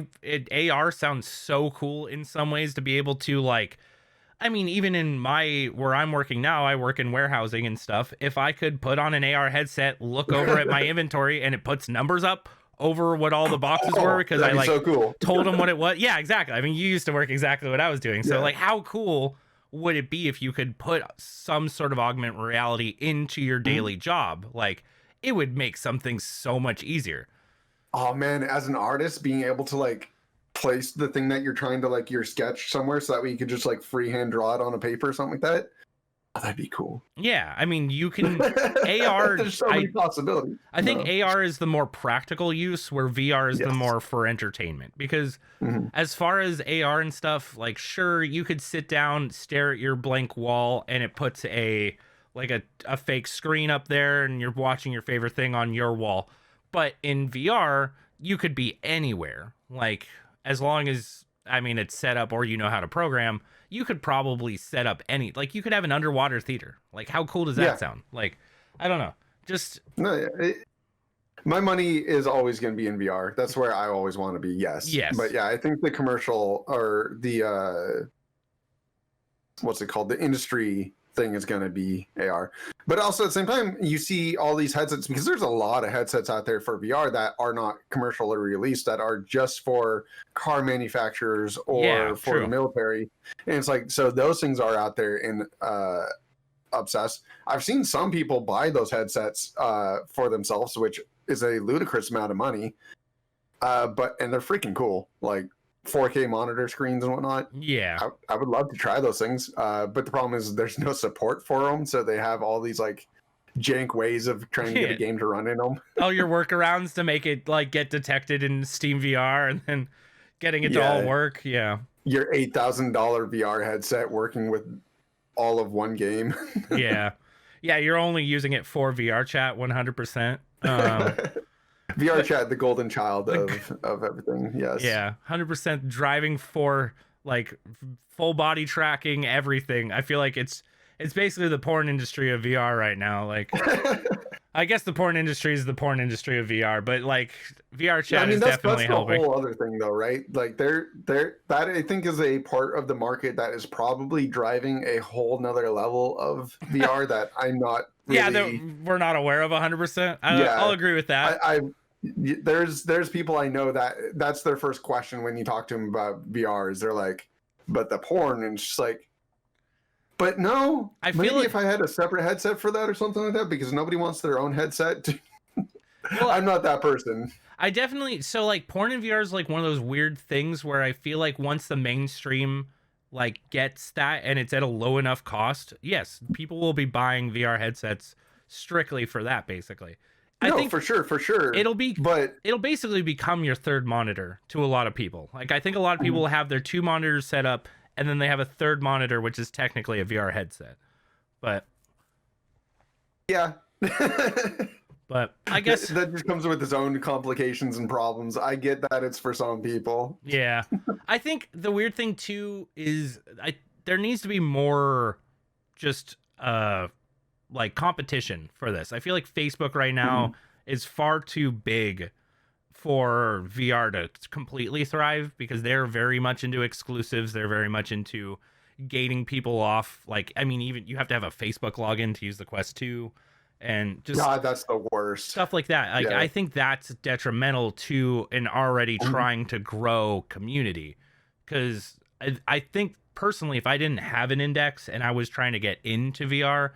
AR sounds so cool in some ways to be able to like, I mean, even in where I'm working now, I work in warehousing and stuff. If I could put on an AR headset, look over at my inventory, and it puts numbers up over what all the boxes were, because I like so cool. told them what it was. Yeah, exactly. I mean, you used to work exactly what I was doing. So like, how cool would it be if you could put some sort of augmented reality into your daily job? Like, it would make something so much easier. Oh man, as an artist, being able to like place the thing that you're trying to like your sketch somewhere so that way you could just like freehand draw it on a paper or something like that. Oh, that'd be cool. Yeah, I mean, you can AR. There's so many possibilities. I think AR is the more practical use, where VR is the more for entertainment. Because as far as AR and stuff, like, sure, you could sit down, stare at your blank wall, and it puts a fake screen up there, and you're watching your favorite thing on your wall. But in VR, you could be anywhere. Like, as long as, I mean, it's set up or you know how to program, you could probably set up like, you could have an underwater theater. Like, how cool does that sound? Like, I don't know. Just... my money is always going to be in VR. That's where I always want to be, yes. But yeah, I think the commercial or the, what's it called? The industry thing is going to be AR. But also at the same time, you see all these headsets, because there's a lot of headsets out there for VR that are not commercially released, that are just for car manufacturers or for the military. And it's like, so those things are out there and obsessed. I've seen some people buy those headsets for themselves, which is a ludicrous amount of money. And they're freaking cool. Like 4K monitor screens and whatnot. Yeah, I would love to try those things, but the problem is there's no support for them, so they have all these like jank ways of trying to get a game to run in them. All your workarounds to make it like get detected in Steam VR and then getting it to all work. Yeah, your $8,000 VR headset working with all of one game. yeah, you're only using it for VR chat 100%. VR chat, the golden child of everything. Yes. Yeah, 100% driving for like full body tracking, everything. I feel like it's basically the porn industry of VR right now. Like, I guess the porn industry is the porn industry of VR, but like VR chat is definitely helping. That's the whole other thing, though, right? Like, that I think is a part of the market that is probably driving a whole nother level of VR that I'm not. Really... that we're not aware of 100%. I'll agree with that. There's people I know that's their first question when you talk to them about VR is they're like, but the porn, and it's just like, but no, I feel maybe if I had a separate headset for that or something like that, because nobody wants their own headset. Well, I'm not that person. I definitely, so like porn in VR is like one of those weird things where I feel like once the mainstream like gets that and it's at a low enough cost, yes, people will be buying VR headsets strictly for that, basically. I No, think for sure. it'll be But it'll basically become your third monitor to a lot of people. Like, I think a lot of people will have their 2 monitors set up, and then they have a third monitor, which is technically a VR headset. But yeah. but I guess that just comes with its own complications and problems. I get that it's for some people. yeah. I think the weird thing too is there needs to be more just like competition for this. I feel like Facebook right now is far too big for VR to completely thrive, because they're very much into exclusives. They're very much into gating people off. Like, I mean, even you have to have a Facebook login to use the Quest 2, and just God, that's the worst. stuff like that. Like, Yeah. I think that's detrimental to an already trying to grow community. Because I think personally, if I didn't have an Index and I was trying to get into VR,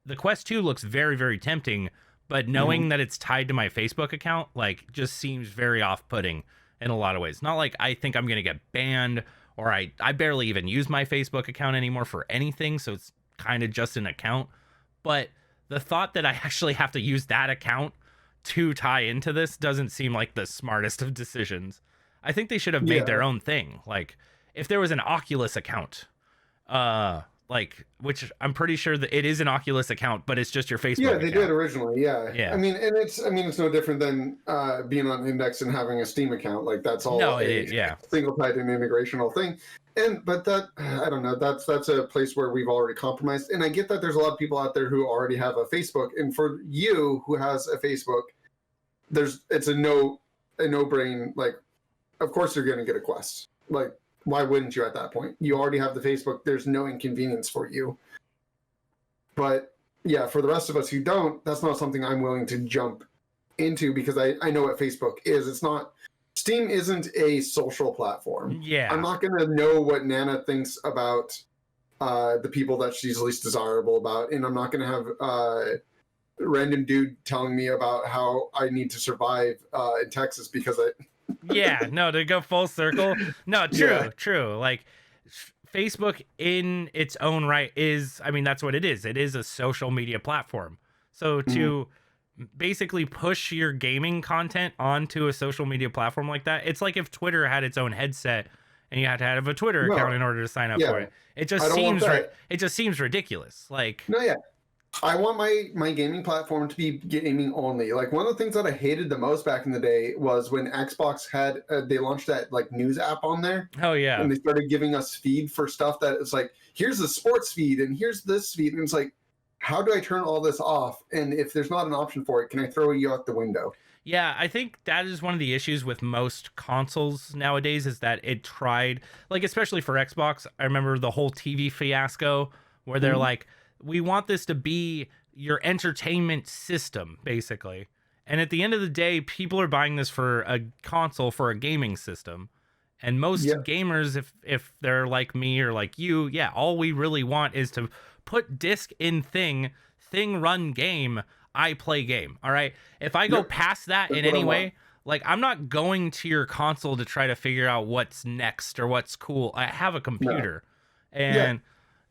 the Quest 2 looks very, very tempting. But knowing that it's tied to my Facebook account, like, just seems very off-putting in a lot of ways. Not like I think I'm gonna get banned, or I barely even use my Facebook account anymore for anything, so it's kind of just an account. But the thought that I actually have to use that account to tie into this doesn't seem like the smartest of decisions. I think they should have made their own thing. Like, if there was an Oculus account, like, which I'm pretty sure that it is an Oculus account, but it's just your Facebook Yeah, they account. did originally. Yeah. Yeah. I mean, it's no different than being on Index and having a Steam account. Like, that's all No, a it is, yeah. single tied and integrational thing. But that, I don't know, that's a place where we've already compromised. And I get that there's a lot of people out there who already have a Facebook, and for you who has a Facebook, it's a no brain. Like, of course you're going to get a Quest. Like, why wouldn't you at that point? You already have the Facebook. There's no inconvenience for you. But yeah, for the rest of us who don't, that's not something I'm willing to jump into, because I know what Facebook is. It's not, Steam isn't a social platform. Yeah. I'm not going to know what Nana thinks about the people that she's least desirable about. And I'm not going to have a random dude telling me about how I need to survive in Texas because Yeah, no, to go full circle. No, true. Like, Facebook in its own right is, I mean, that's what it is. It is a social media platform. So to basically push your gaming content onto a social media platform like that, it's like if Twitter had its own headset and you had to have a Twitter account in order to sign up for it. It just seems ridiculous. Like, no, yeah. I want my gaming platform to be gaming only. Like, one of the things that I hated the most back in the day was when Xbox had they launched that like news app on there. Oh yeah. And they started giving us feed for stuff that it's like, here's the sports feed and here's this feed, and it's like, how do I turn all this off? And if there's not an option for it, can I throw you out the window? Yeah, I think that is one of the issues with most consoles nowadays, is that it tried, like, especially for Xbox. I remember the whole TV fiasco where they're like, we want this to be your entertainment system, basically. And at the end of the day, people are buying this for a console, for a gaming system. And most gamers, if they're like me or like you, all we really want is to put disc in thing run game, I play game. All right. If I go past that in any way, like, I'm not going to your console to try to figure out what's next or what's cool. I have a computer. And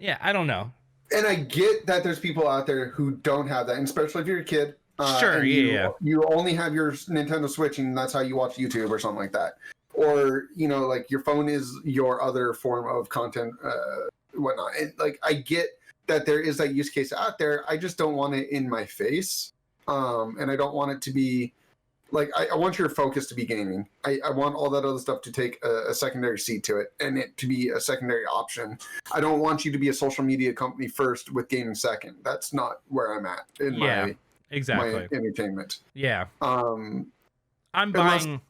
I don't know. And I get that there's people out there who don't have that, and especially if you're a kid. Sure, You only have your Nintendo Switch, and that's how you watch YouTube or something like that. Or, you know, like, your phone is your other form of content, whatnot. And, like, I get that there is that use case out there. I just don't want it in my face. And I don't want it to be, like, I want your focus to be gaming. I want all that other stuff to take a secondary seat to it, and it to be a secondary option. I don't want you to be a social media company first with gaming second. That's not where I'm at in my entertainment. Yeah. I'm buying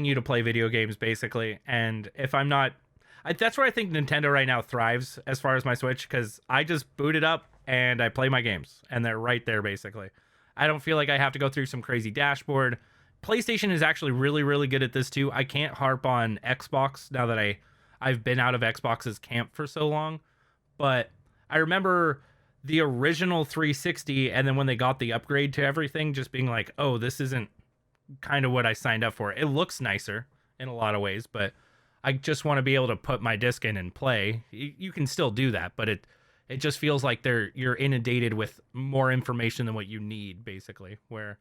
you to play video games, basically. And if I'm not, that's where I think Nintendo right now thrives as far as my Switch, because I just boot it up and I play my games, and they're right there, basically. I don't feel like I have to go through some crazy dashboard. PlayStation is actually really, really good at this too. I can't harp on Xbox now that I've been out of Xbox's camp for so long. But I remember the original 360, and then when they got the upgrade to everything, just being like, oh, this isn't kind of what I signed up for. It looks nicer in a lot of ways, but I just want to be able to put my disc in and play. You can still do that, but It just feels like you're inundated with more information than what you need, basically. Where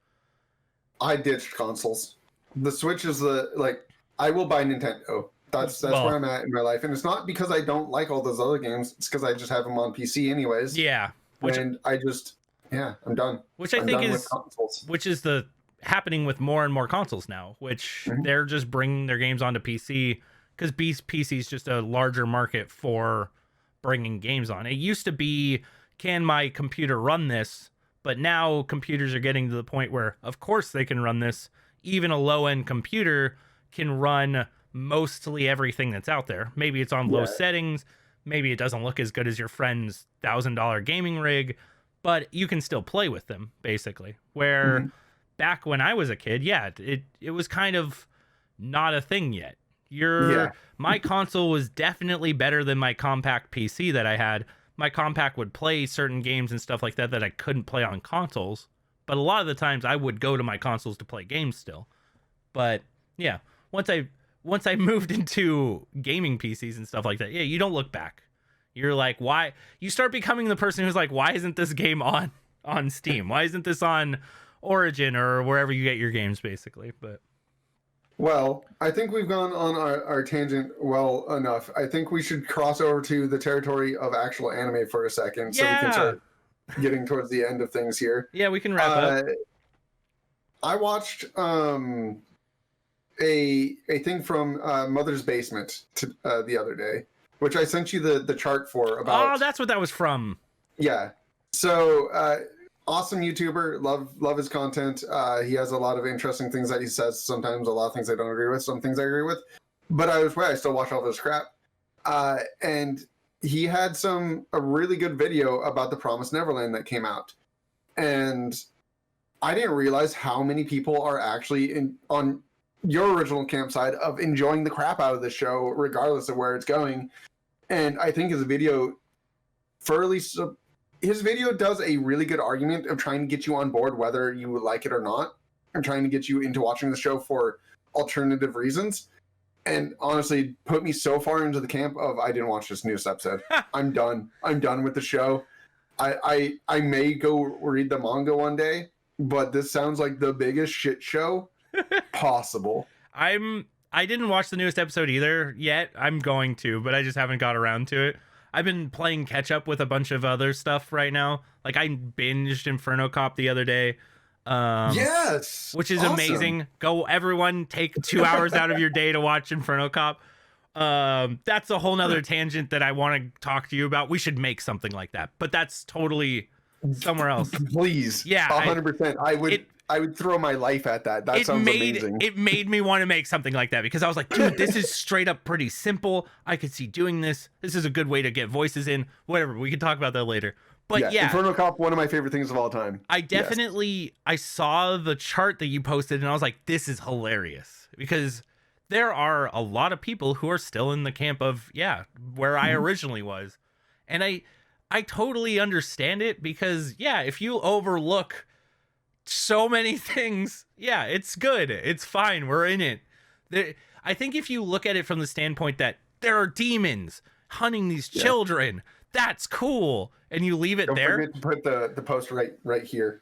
I ditched consoles. The Switch is I will buy Nintendo. That's where I'm at in my life, and it's not because I don't like all those other games. It's because I just have them on PC anyways. Yeah, I'm done. Which I think is the happening with more and more consoles now, which they're just bringing their games onto PC because PC is just a larger market for bringing games on. It used to be, can my computer run this? But now computers are getting to the point where, of course, they can run this. Even a low-end computer can run mostly everything that's out there. Maybe it's on low settings. Maybe it doesn't look as good as your friend's $1,000 gaming rig, but you can still play with them, basically. Where back when I was a kid, it was kind of not a thing yet. My console was definitely better than my compact PC that I had. My compact would play certain games and stuff like that I couldn't play on consoles. But a lot of the times I would go to my consoles to play games still. But yeah, once I moved into gaming PCs and stuff like that, you don't look back. You're like, why? You start becoming the person who's like, why isn't this game on Steam? Why isn't this on Origin or wherever you get your games, basically? But well, I think we've gone on our tangent well enough. I think we should cross over to the territory of actual anime for a second, so we can start getting towards the end of things here. Yeah, we can wrap up. I watched a thing from Mother's Basement the other day, which I sent you the chart for. About. Oh, that's what that was from. Yeah. So awesome YouTuber. Love his content. He has a lot of interesting things that he says. Sometimes a lot of things I don't agree with. Some things I agree with. But I still watch all this crap. And he had a really good video about The Promised Neverland that came out. And I didn't realize how many people are actually on your original campsite of enjoying the crap out of the show, regardless of where it's going. And I think his video does a really good argument of trying to get you on board, whether you like it or not, and trying to get you into watching the show for alternative reasons. And honestly, put me so far into the camp of I didn't watch this newest episode. I'm done. I'm done with the show. I may go read the manga one day, but this sounds like the biggest shit show possible. I didn't watch the newest episode either yet. I'm going to, but I just haven't got around to it. I've been playing catch up with a bunch of other stuff right now. Like I binged Inferno Cop the other day. Yes, which is awesome. Amazing. Go everyone, take 2 hours out of your day to watch Inferno Cop. That's a whole nother tangent that I want to talk to you about. We should make something like that, but that's totally somewhere else. Please, 100%. I would throw my life at that. That sounds amazing. It made me want to make something like that because I was like, dude, this is straight up pretty simple. I could see doing this. This is a good way to get voices in. Whatever, we can talk about that later. But yeah, Inferno Cop, one of my favorite things of all time. I saw the chart that you posted and I was like, this is hilarious because there are a lot of people who are still in the camp of, where I originally was. And I totally understand it because, if you overlook so many things, it's good. It's fine. We're in it. I think if you look at it from the standpoint that there are demons hunting these children, that's cool. And you leave it there. Don't forget to put the post right here.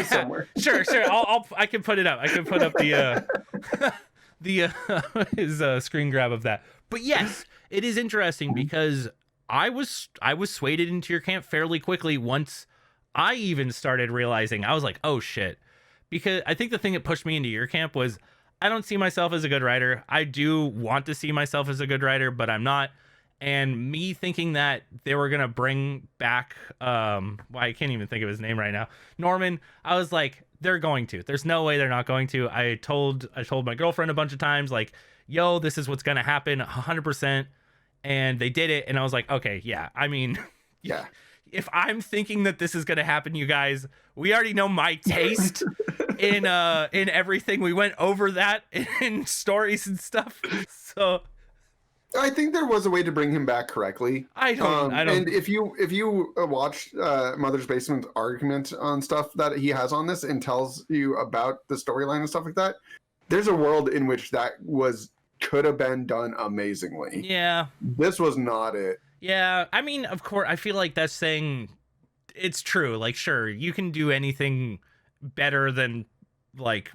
Somewhere. Sure. I can put it up. I can put up the his screen grab of that. But yes, it is interesting because I was swayed into your camp fairly quickly once I even started realizing. I was like, oh shit. Because I think the thing that pushed me into your camp was I don't see myself as a good writer. I do want to see myself as a good writer, but I'm not. And me thinking that they were going to bring back, I can't even think of his name right now, Norman. I was like, they're going to. There's no way they're not going to. I told my girlfriend a bunch of times, like, yo, this is what's going to happen 100%. And they did it. And I was like, okay, I mean, if I'm thinking that this is going to happen, you guys, we already know my taste in everything. We went over that in stories and stuff. So I think there was a way to bring him back correctly. I don't. And if you watch Mother's Basement argument on stuff that he has on this and tells you about the storyline and stuff like that, there's a world in which that could have been done amazingly. Yeah. This was not it. Yeah, I mean, of course, I feel like that's saying it's true. Like, sure, you can do anything better than like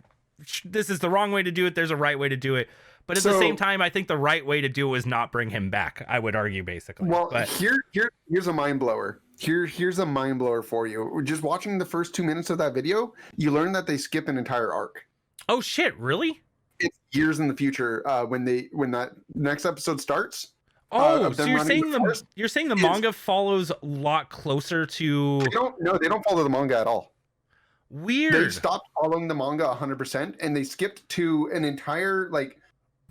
this is the wrong way to do it. There's a right way to do it. But at the same So, time, I think the right way to do it was not bring him back. I would argue, basically. well, But here's a mind blower. Here's a mind blower for you. Just watching the first 2 minutes of that video, you learn that they skip an entire arc. oh shit, really? It's years in the future when that next episode starts. Oh, Of so them you're running saying the forest you're saying the is- manga follows a lot closer to they don't follow the manga at all. They weird. stopped following the manga 100%, and they skipped to an entire like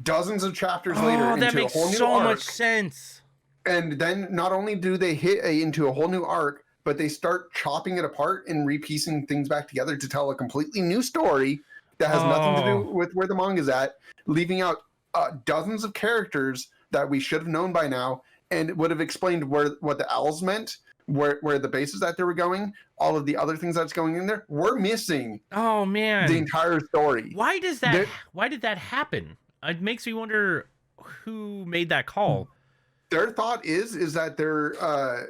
dozens of chapters later Oh, that into a makes whole new so arc. much sense. And then not only do they hit into a whole new arc, but they start chopping it apart and repiecing things back together to tell a completely new story that has nothing to do with where the manga's at, leaving out dozens of characters that we should have known by now, and it would have explained what the owls meant, where the bases that they were going, all of the other things that's going in there. We're missing Oh man. the entire story. Why does that There- why did that happen? It makes me wonder who made that call. Their thought is that they're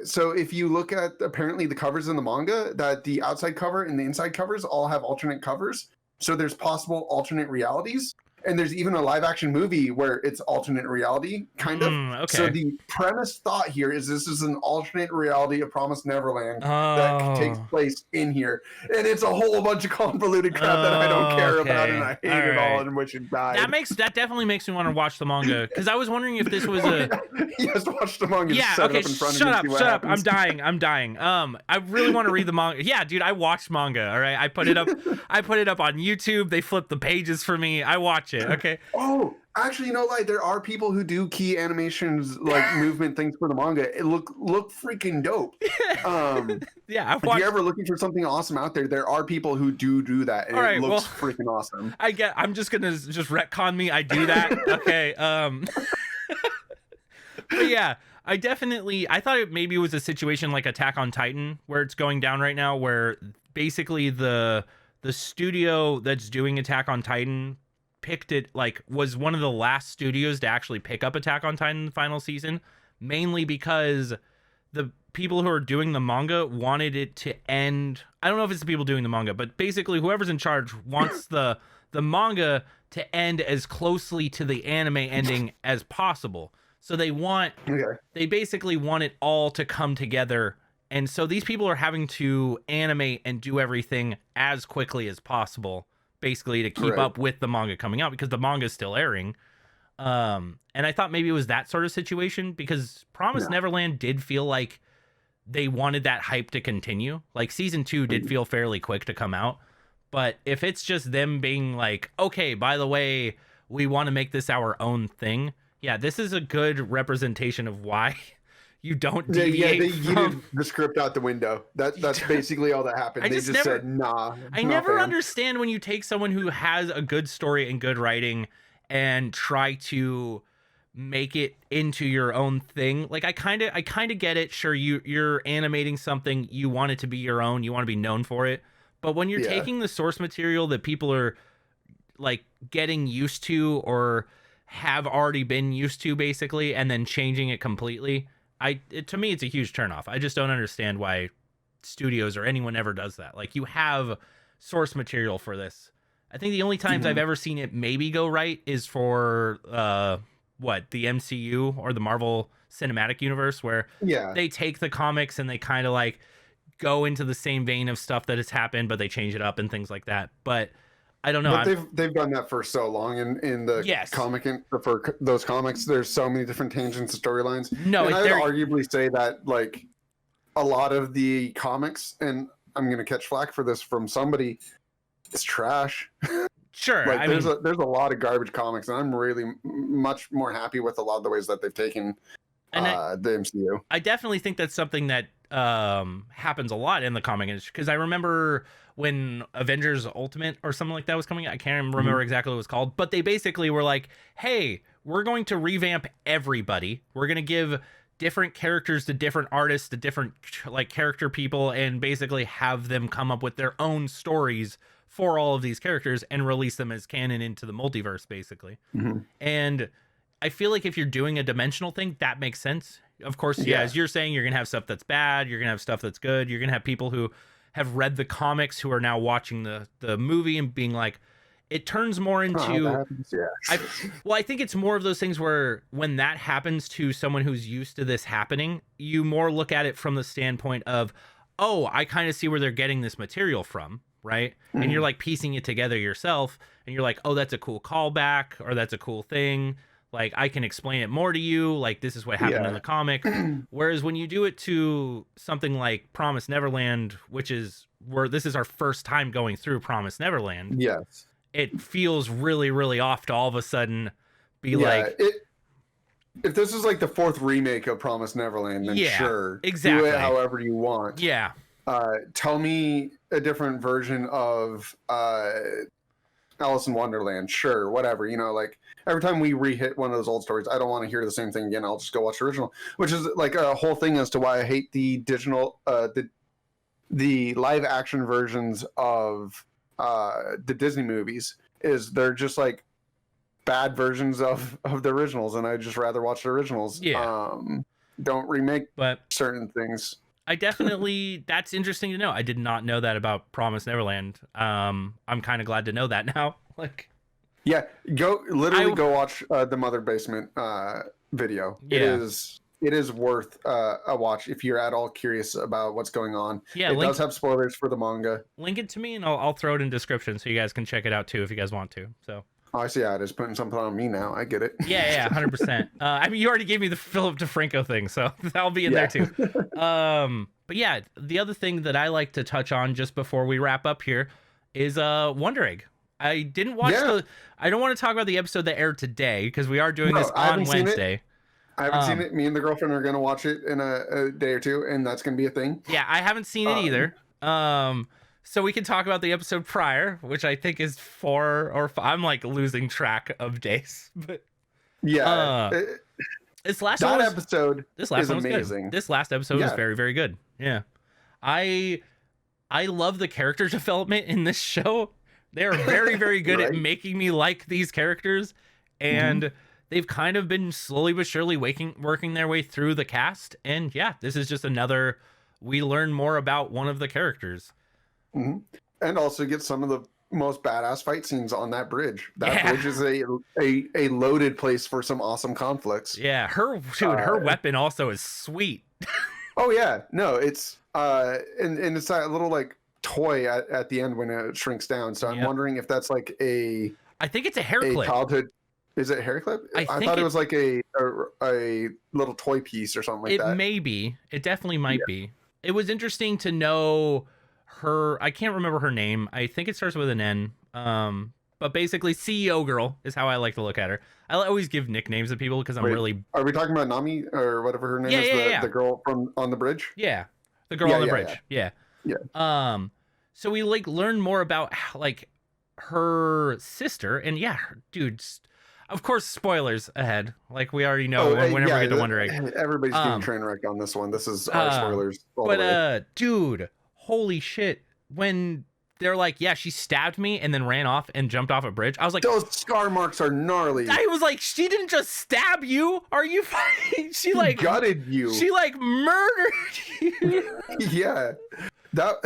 so if you look at apparently the covers in the manga, that the outside cover and the inside covers all have alternate covers, so there's possible alternate realities, and there's even a live action movie where it's alternate reality kind of. Okay. So the premise thought here is this is an alternate reality of Promised Neverland Oh. that takes place in here, and it's a whole bunch of convoluted crap that I don't care about, and I hate All it all right. and wish it died. that definitely makes me want to watch the manga because I was wondering if this was a You just watch the manga. yeah. Set Okay, it up in front shut of up, me, see what shut up. I'm happens. dying. I'm dying. I really want to read the manga. Yeah, dude, I watched manga. All right, I put it up. I put it up on YouTube. They flip the pages for me. I watch it. Okay. Oh, actually, like there are people who do key animations, like movement things for the manga. It look freaking dope. Yeah, I If watched. you're ever looking for something awesome out there, there are people who do that, and All right, it looks well- freaking awesome. I'm just gonna just retcon me. I do that. Okay. But yeah, I thought it maybe was a situation like Attack on Titan where it's going down right now, where basically the studio that's doing Attack on Titan picked it, like was one of the last studios to actually pick up Attack on Titan in the final season, mainly because the people who are doing the manga wanted it to end. I don't know if it's the people doing the manga, but basically whoever's in charge wants the manga to end as closely to the anime ending as possible. So they basically want it all to come together. And so these people are having to animate and do everything as quickly as possible, basically to keep up with the manga coming out, because the manga is still airing. And I thought maybe it was that sort of situation, because Promised Neverland did feel like they wanted that hype to continue. Like season 2 did feel fairly quick to come out. But if it's just them being like, okay, by the way, we want to make this our own thing. Yeah, this is a good representation of why you don't deviate They from... yeeted the script out the window. That's basically all that happened. They just said, nah. I never understand when you take someone who has a good story and good writing and try to make it into your own thing. Like I kind of get it. Sure, you're animating something, you want it to be your own, you want to be known for it. But when you're taking the source material that people are like getting used to or have already been used to basically, and then changing it completely, to me it's a huge turnoff. I just don't understand why studios or anyone ever does that. Like you have source material for this. I think the only times I've ever seen it maybe go right is for the MCU or the Marvel Cinematic Universe, where they take the comics and they kind of like go into the same vein of stuff that has happened, but they change it up and things like that. But I don't know. But they've done that for so long in the comic and for those comics. There's so many different tangents and storylines. No, and I would arguably say that like a lot of the comics, and I'm gonna catch flack for this from somebody, it's trash. Sure, like there's a lot of garbage comics, and I'm really much more happy with a lot of the ways that they've taken the MCU. I definitely think that's something that happens a lot in the comic industry, because I remember when Avengers Ultimate or something like that was coming out. I can't remember exactly what it was called, but they basically were like, hey, we're going to revamp everybody. We're going to give different characters to different artists, to different like character people, and basically have them come up with their own stories for all of these characters and release them as canon into the multiverse, basically. And I feel like if you're doing a dimensional thing, that makes sense. Of course, yeah, as you're saying, you're gonna have stuff that's bad, you're gonna have stuff that's good, you're gonna have people who have read the comics who are now watching the movie and being like, it turns more into I think it's more of those things where when that happens to someone who's used to this happening, you more look at it from the standpoint of, oh, I kind of see where they're getting this material from, right? Mm-hmm. And you're like piecing it together yourself, and you're like, oh, that's a cool callback, or that's a cool thing. Like, I can explain it more to you. Like, this is what happened in the comic. Whereas when you do it to something like Promise Neverland, which is where this is our first time going through Promise Neverland. Yes. It feels really, really off to all of a sudden be like... If this is like the 4th remake of Promise Neverland, then sure. Exactly. Do it however you want. Yeah. Tell me a different version of Alice in Wonderland. Sure, whatever. You know, like, every time we re-hit one of those old stories, I don't want to hear the same thing again. I'll just go watch the original. Which is like a whole thing as to why I hate the digital... the live-action versions of... the Disney movies is they're just like bad versions of the originals, and I'd just rather watch the originals. Don't remake certain things. I definitely that's interesting to know. I did not know that about Promise Neverland. I'm kind of glad to know that now. Like, go watch the Mother Basement video. It is worth a watch if you're at all curious about what's going on. Yeah, it does have spoilers for the manga. Link it to me, and I'll throw it in description so you guys can check it out too if you guys want to. So. Oh, I see how it is putting something on me now. I get it. Yeah, 100%. I mean, you already gave me the Philip DeFranco thing, so that'll be in there too. But yeah, the other thing that I like to touch on just before we wrap up here is Wonder Egg. I didn't watch I don't want to talk about the episode that aired today because we are doing this on Wednesday. I haven't seen it. Me and the girlfriend are going to watch it in a day or two, and that's going to be a thing. Yeah, I haven't seen it either. So we can talk about the episode prior, which I think is 4 or 5. I'm like losing track of days. But this last episode is amazing. Good. This last episode was very, very good. Yeah. I love the character development in this show. They are very, very good at making me like these characters. And they've kind of been slowly but surely working their way through the cast. And this is just another, we learn more about one of the characters. Mm-hmm. And also get some of the most badass fight scenes on that bridge. That bridge is a loaded place for some awesome conflicts. Yeah, her weapon also is sweet. Oh yeah, no, it's and it's that little like toy at the end when it shrinks down. So I'm wondering if that's like I think it's a hair clip. Childhood. Is it a hair clip? I thought it was like a little toy piece or something like that. It may be. It definitely might be. It was interesting to know her. I can't remember her name. I think it starts with an N. But basically, CEO girl is how I like to look at her. I always give nicknames to people because I'm really. Are we talking about Nami or whatever her name is? The girl from on the bridge. Yeah, the girl on the bridge. Yeah. So we like learn more about like her sister, and dude. Of course, spoilers ahead. Like we already know whenever we get to Wonder Egg. Everybody's getting train wreck on this one. This is our spoilers. Dude, holy shit! When they're like, she stabbed me and then ran off and jumped off a bridge. I was like, those scar marks are gnarly. I was like, she didn't just stab you. Are you fucking? She like gutted you. She like murdered you. Yeah. That's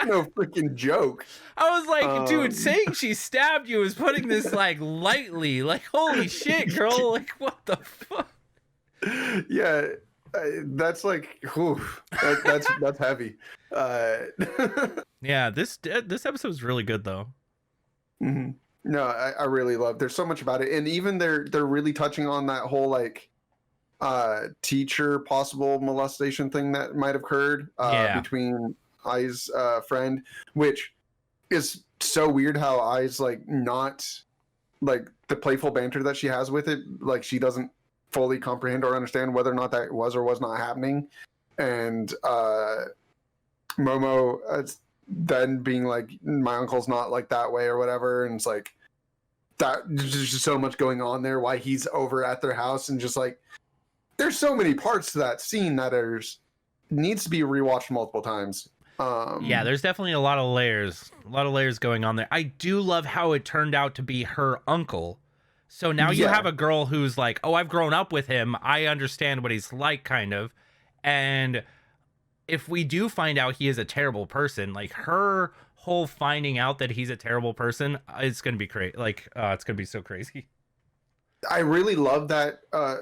no freaking joke. I was like, dude, saying she stabbed you is putting this like lightly. Like, holy shit, girl! Like, what the fuck? Yeah, that's like, whew, that's heavy. Yeah, this episode is really good though. Mm-hmm. No, I really love. There's so much about it, and even they're really touching on that whole like teacher possible molestation thing that might have occurred between Ai's friend, which is so weird how Ai's like not like the playful banter that she has with it, like she doesn't fully comprehend or understand whether or not that was or was not happening. And Momo then being like, my uncle's not like that way or whatever, and it's like that there's just so much going on there why he's over at their house, and just like there's so many parts to that scene that needs to be rewatched multiple times. There's definitely a lot of layers going on there. I do love how it turned out to be her uncle. So now you Yeah. have a girl who's like, oh, I've grown up with him. I understand what he's like, kind of. And if we do find out he is a terrible person, like her whole finding out that he's a terrible person, it's going to be crazy. Like, it's going to be so crazy. I really love that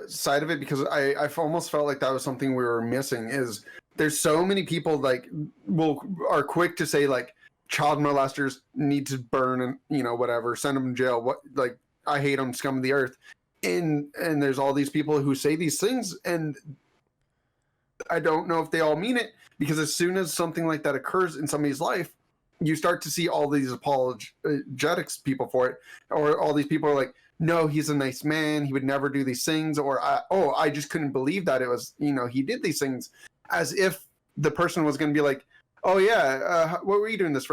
side of it because I've almost felt like that was something we were missing. Is there's so many people like are quick to say like child molesters need to burn and whatever, send them in jail. What like I hate them, scum of the earth. And there's all these people who say these things, and I don't know if they all mean it, because as soon as something like that occurs in somebody's life, you start to see all these apologetics people for it, or all these people are like, no, he's a nice man, he would never do these things, or I just couldn't believe that it was he did these things, as if the person was going to be like, oh yeah, what were you doing this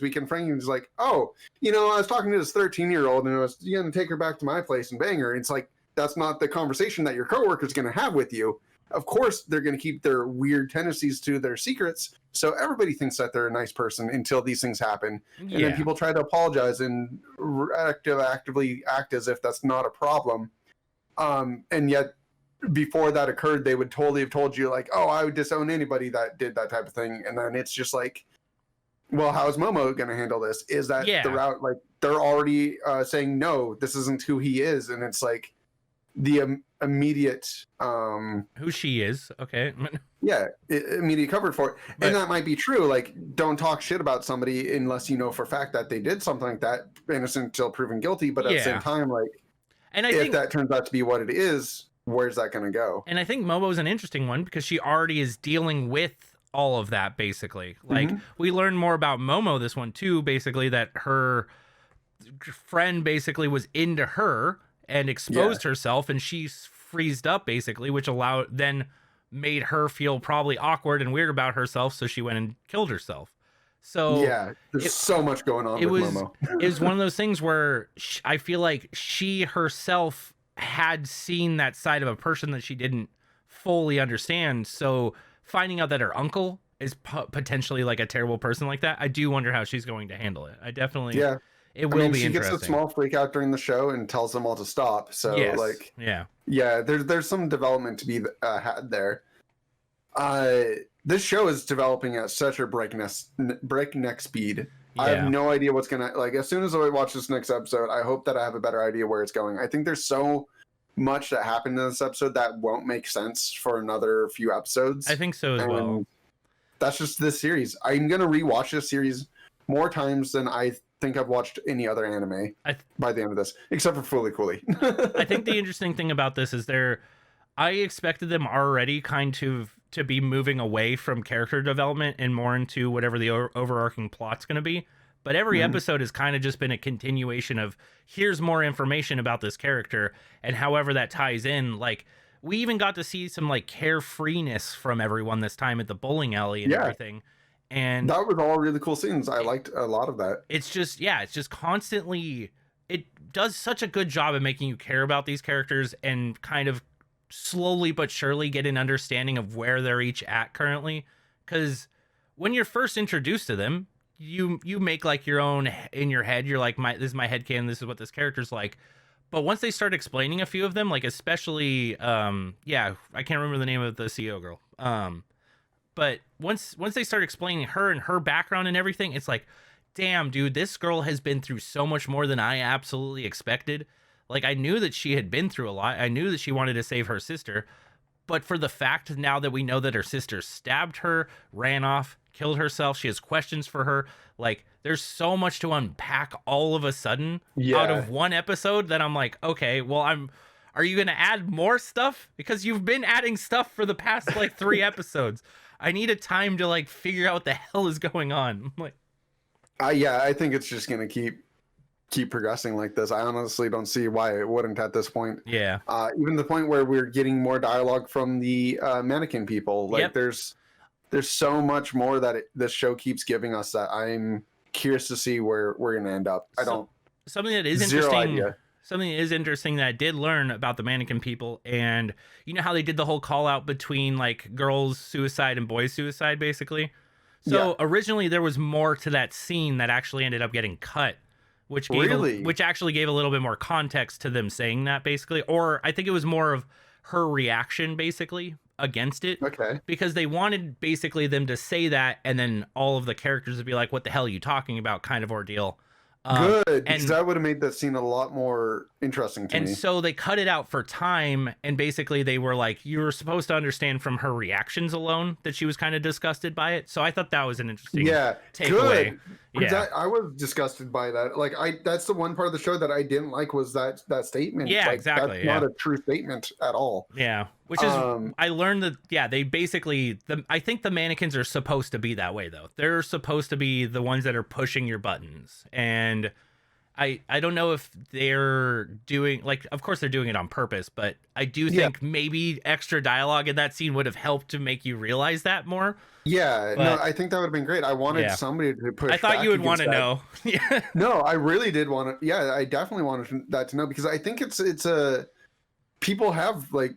weekend, Frank? And he's like, oh, I was talking to this 13-year-old and I was going to take her back to my place and bang her. It's like, that's not the conversation that your coworker's going to have with you. Of course, they're going to keep their weird tendencies to their secrets. So everybody thinks that they're a nice person until these things happen. And then people try to apologize and actively act as if that's not a problem. And yet, before that occurred, they would totally have told you, like, oh, I would disown anybody that did that type of thing. And then it's just like, well, how is Momo going to handle this? Is that the route? Like, they're already saying, no, this isn't who he is. And it's like, the immediate who she is, okay. Immediate cover for it. And that might be true. Like, don't talk shit about somebody unless you know for a fact that they did something like that, innocent until proven guilty. But at the same time, like, and if that turns out to be what it is, where's that going to go? And I think Momo's an interesting one because she already is dealing with all of that, basically. Like, we learn more about Momo this one too, basically, that her friend basically was into her and exposed herself, and she freezed up, basically, which made her feel probably awkward and weird about herself, so she went and killed herself. So there's so much going on with Momo. It was one of those things where I feel like she herself had seen that side of a person that she didn't fully understand. So finding out that her uncle is potentially like a terrible person like that, I do wonder how she's going to handle it. I definitely... It will be interesting. She gets a small freak out during the show and tells them all to stop. So there's some development to be had there. This show is developing at such a breakneck speed. I have no idea what's gonna, like, as soon as I watch this next episode, I hope that I have a better idea where it's going. I think there's so much that happened in this episode that won't make sense for another few episodes. I think so as well. That's just this series. I'm gonna rewatch this series more times than I think I've watched any other anime by the end of this, except for Fooly Cooly. I think the interesting thing about this is I expected them already kind of to be moving away from character development and more into whatever the overarching plot's going to be. But every episode has kind of just been a continuation of, here's more information about this character, and however that ties in. Like, we even got to see some like carefreeness from everyone this time at the bowling alley and everything. And that was all really cool scenes. I liked a lot of that. It's just constantly, it does such a good job of making you care about these characters and kind of slowly but surely get an understanding of where they're each at currently. Because when you're first introduced to them, you make like your own in your head. You're like, this is my headcanon, this is what this character's like. But once they start explaining a few of them, like especially, I can't remember the name of the CEO girl. But once they start explaining her and her background and everything, it's like, damn, dude, this girl has been through so much more than I absolutely expected. Like, I knew that she had been through a lot. I knew that she wanted to save her sister. But for the fact now that we know that her sister stabbed her, ran off, killed herself, she has questions for her. Like, there's so much to unpack all of a sudden out of one episode that I'm like, okay, well, are you going to add more stuff? Because you've been adding stuff for the past like 3 episodes. I need a time to like figure out what the hell is going on. I'm like, I think it's just gonna keep progressing like this. I honestly don't see why it wouldn't at this point. Yeah. Even the point where we're getting more dialogue from the mannequin people. Like there's so much more that this show keeps giving us that I'm curious to see where we're gonna end up. Something that is interesting. Something that is interesting that I did learn about the mannequin people, and you know how they did the whole call out between like girls' suicide and boys' suicide, basically. So originally there was more to that scene that actually ended up getting cut which Really? which actually gave a little bit more context to them saying that, basically. Or I think it was more of her reaction, basically, against it, Okay. because they wanted basically them to say that, and then all of the characters would be like, what the hell are you talking about, kind of ordeal. Good, because And that would have made that scene a lot more interesting to me. so they cut it out for time, and basically they were like, you were supposed to understand from her reactions alone that she was kind of disgusted by it. So I thought that was an interesting takeaway. Good. Because Yeah. I was disgusted by that. Like that's the one part of the show that I didn't like, was that statement. Yeah, like, exactly. That's not a true statement at all. Yeah, which is I learned that they basically I think the mannequins are supposed to be that way, though. They're supposed to be the ones that are pushing your buttons, and I don't know if they're doing, like, of course they're doing it on purpose, but I do think maybe extra dialogue in that scene would have helped to make you realize that more. Yeah, But, no, I think that would have been great. I wanted somebody to push. I thought you would want to that. know. Yeah. No, I really did want to. Yeah, I definitely wanted that to know, because I think it's a people have like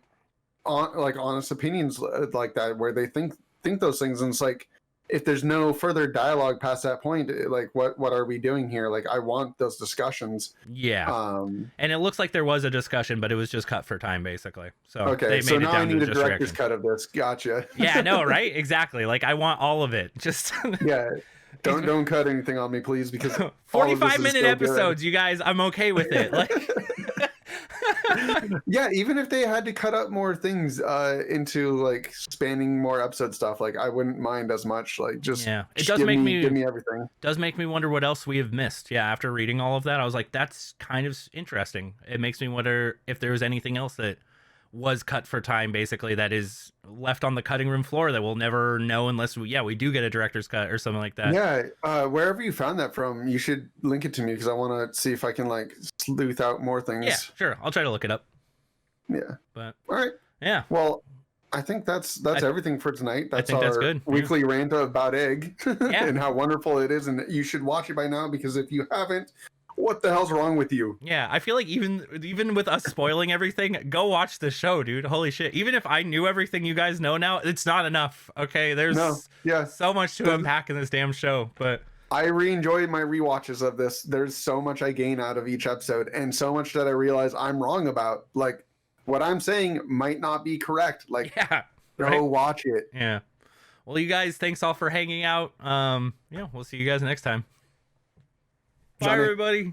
honest opinions like that, where they think those things, and it's like, if there's no further dialogue past that point, like what are we doing here? Like, I want those discussions. Yeah. And it looks like there was a discussion, but it was just cut for time, basically. So okay, they made so it now down I need to a just director's cut of this. Gotcha. Yeah, no, right? Exactly. Like, I want all of it. Just yeah. Don't cut anything on me, please, because 45-minute episodes, you guys. I'm okay with it. Like, yeah, even if they had to cut up more things into like spanning more episode stuff, like I wouldn't mind as much. Like, just it just does give make me give me everything. Does make me wonder what else we have missed. Yeah, after reading all of that, I was like, that's kind of interesting. It makes me wonder if there was anything else that was cut for time, basically, that is left on the cutting room floor that we'll never know unless we do get a director's cut or something like that. Yeah, wherever you found that from, you should link it to me, because I want to see if I can like sleuth out more things. Yeah, sure. I'll try to look it up. Yeah. But all right. Yeah. Well, I think that's everything for tonight. That's that's good. Weekly rant about Egg and how wonderful it is, and you should watch it by now, because if you haven't, what the hell's wrong with you? Yeah, I feel like even with us spoiling everything, go watch the show, dude. Holy shit. Even if I knew everything you guys know now, it's not enough. Okay, there's so much to unpack in this damn show. But I re-enjoy my rewatches of this. There's so much I gain out of each episode, and so much that I realize I'm wrong about. Like, what I'm saying might not be correct. Like, go watch it. Yeah. Well, you guys, thanks all for hanging out. We'll see you guys next time. Bye, everybody.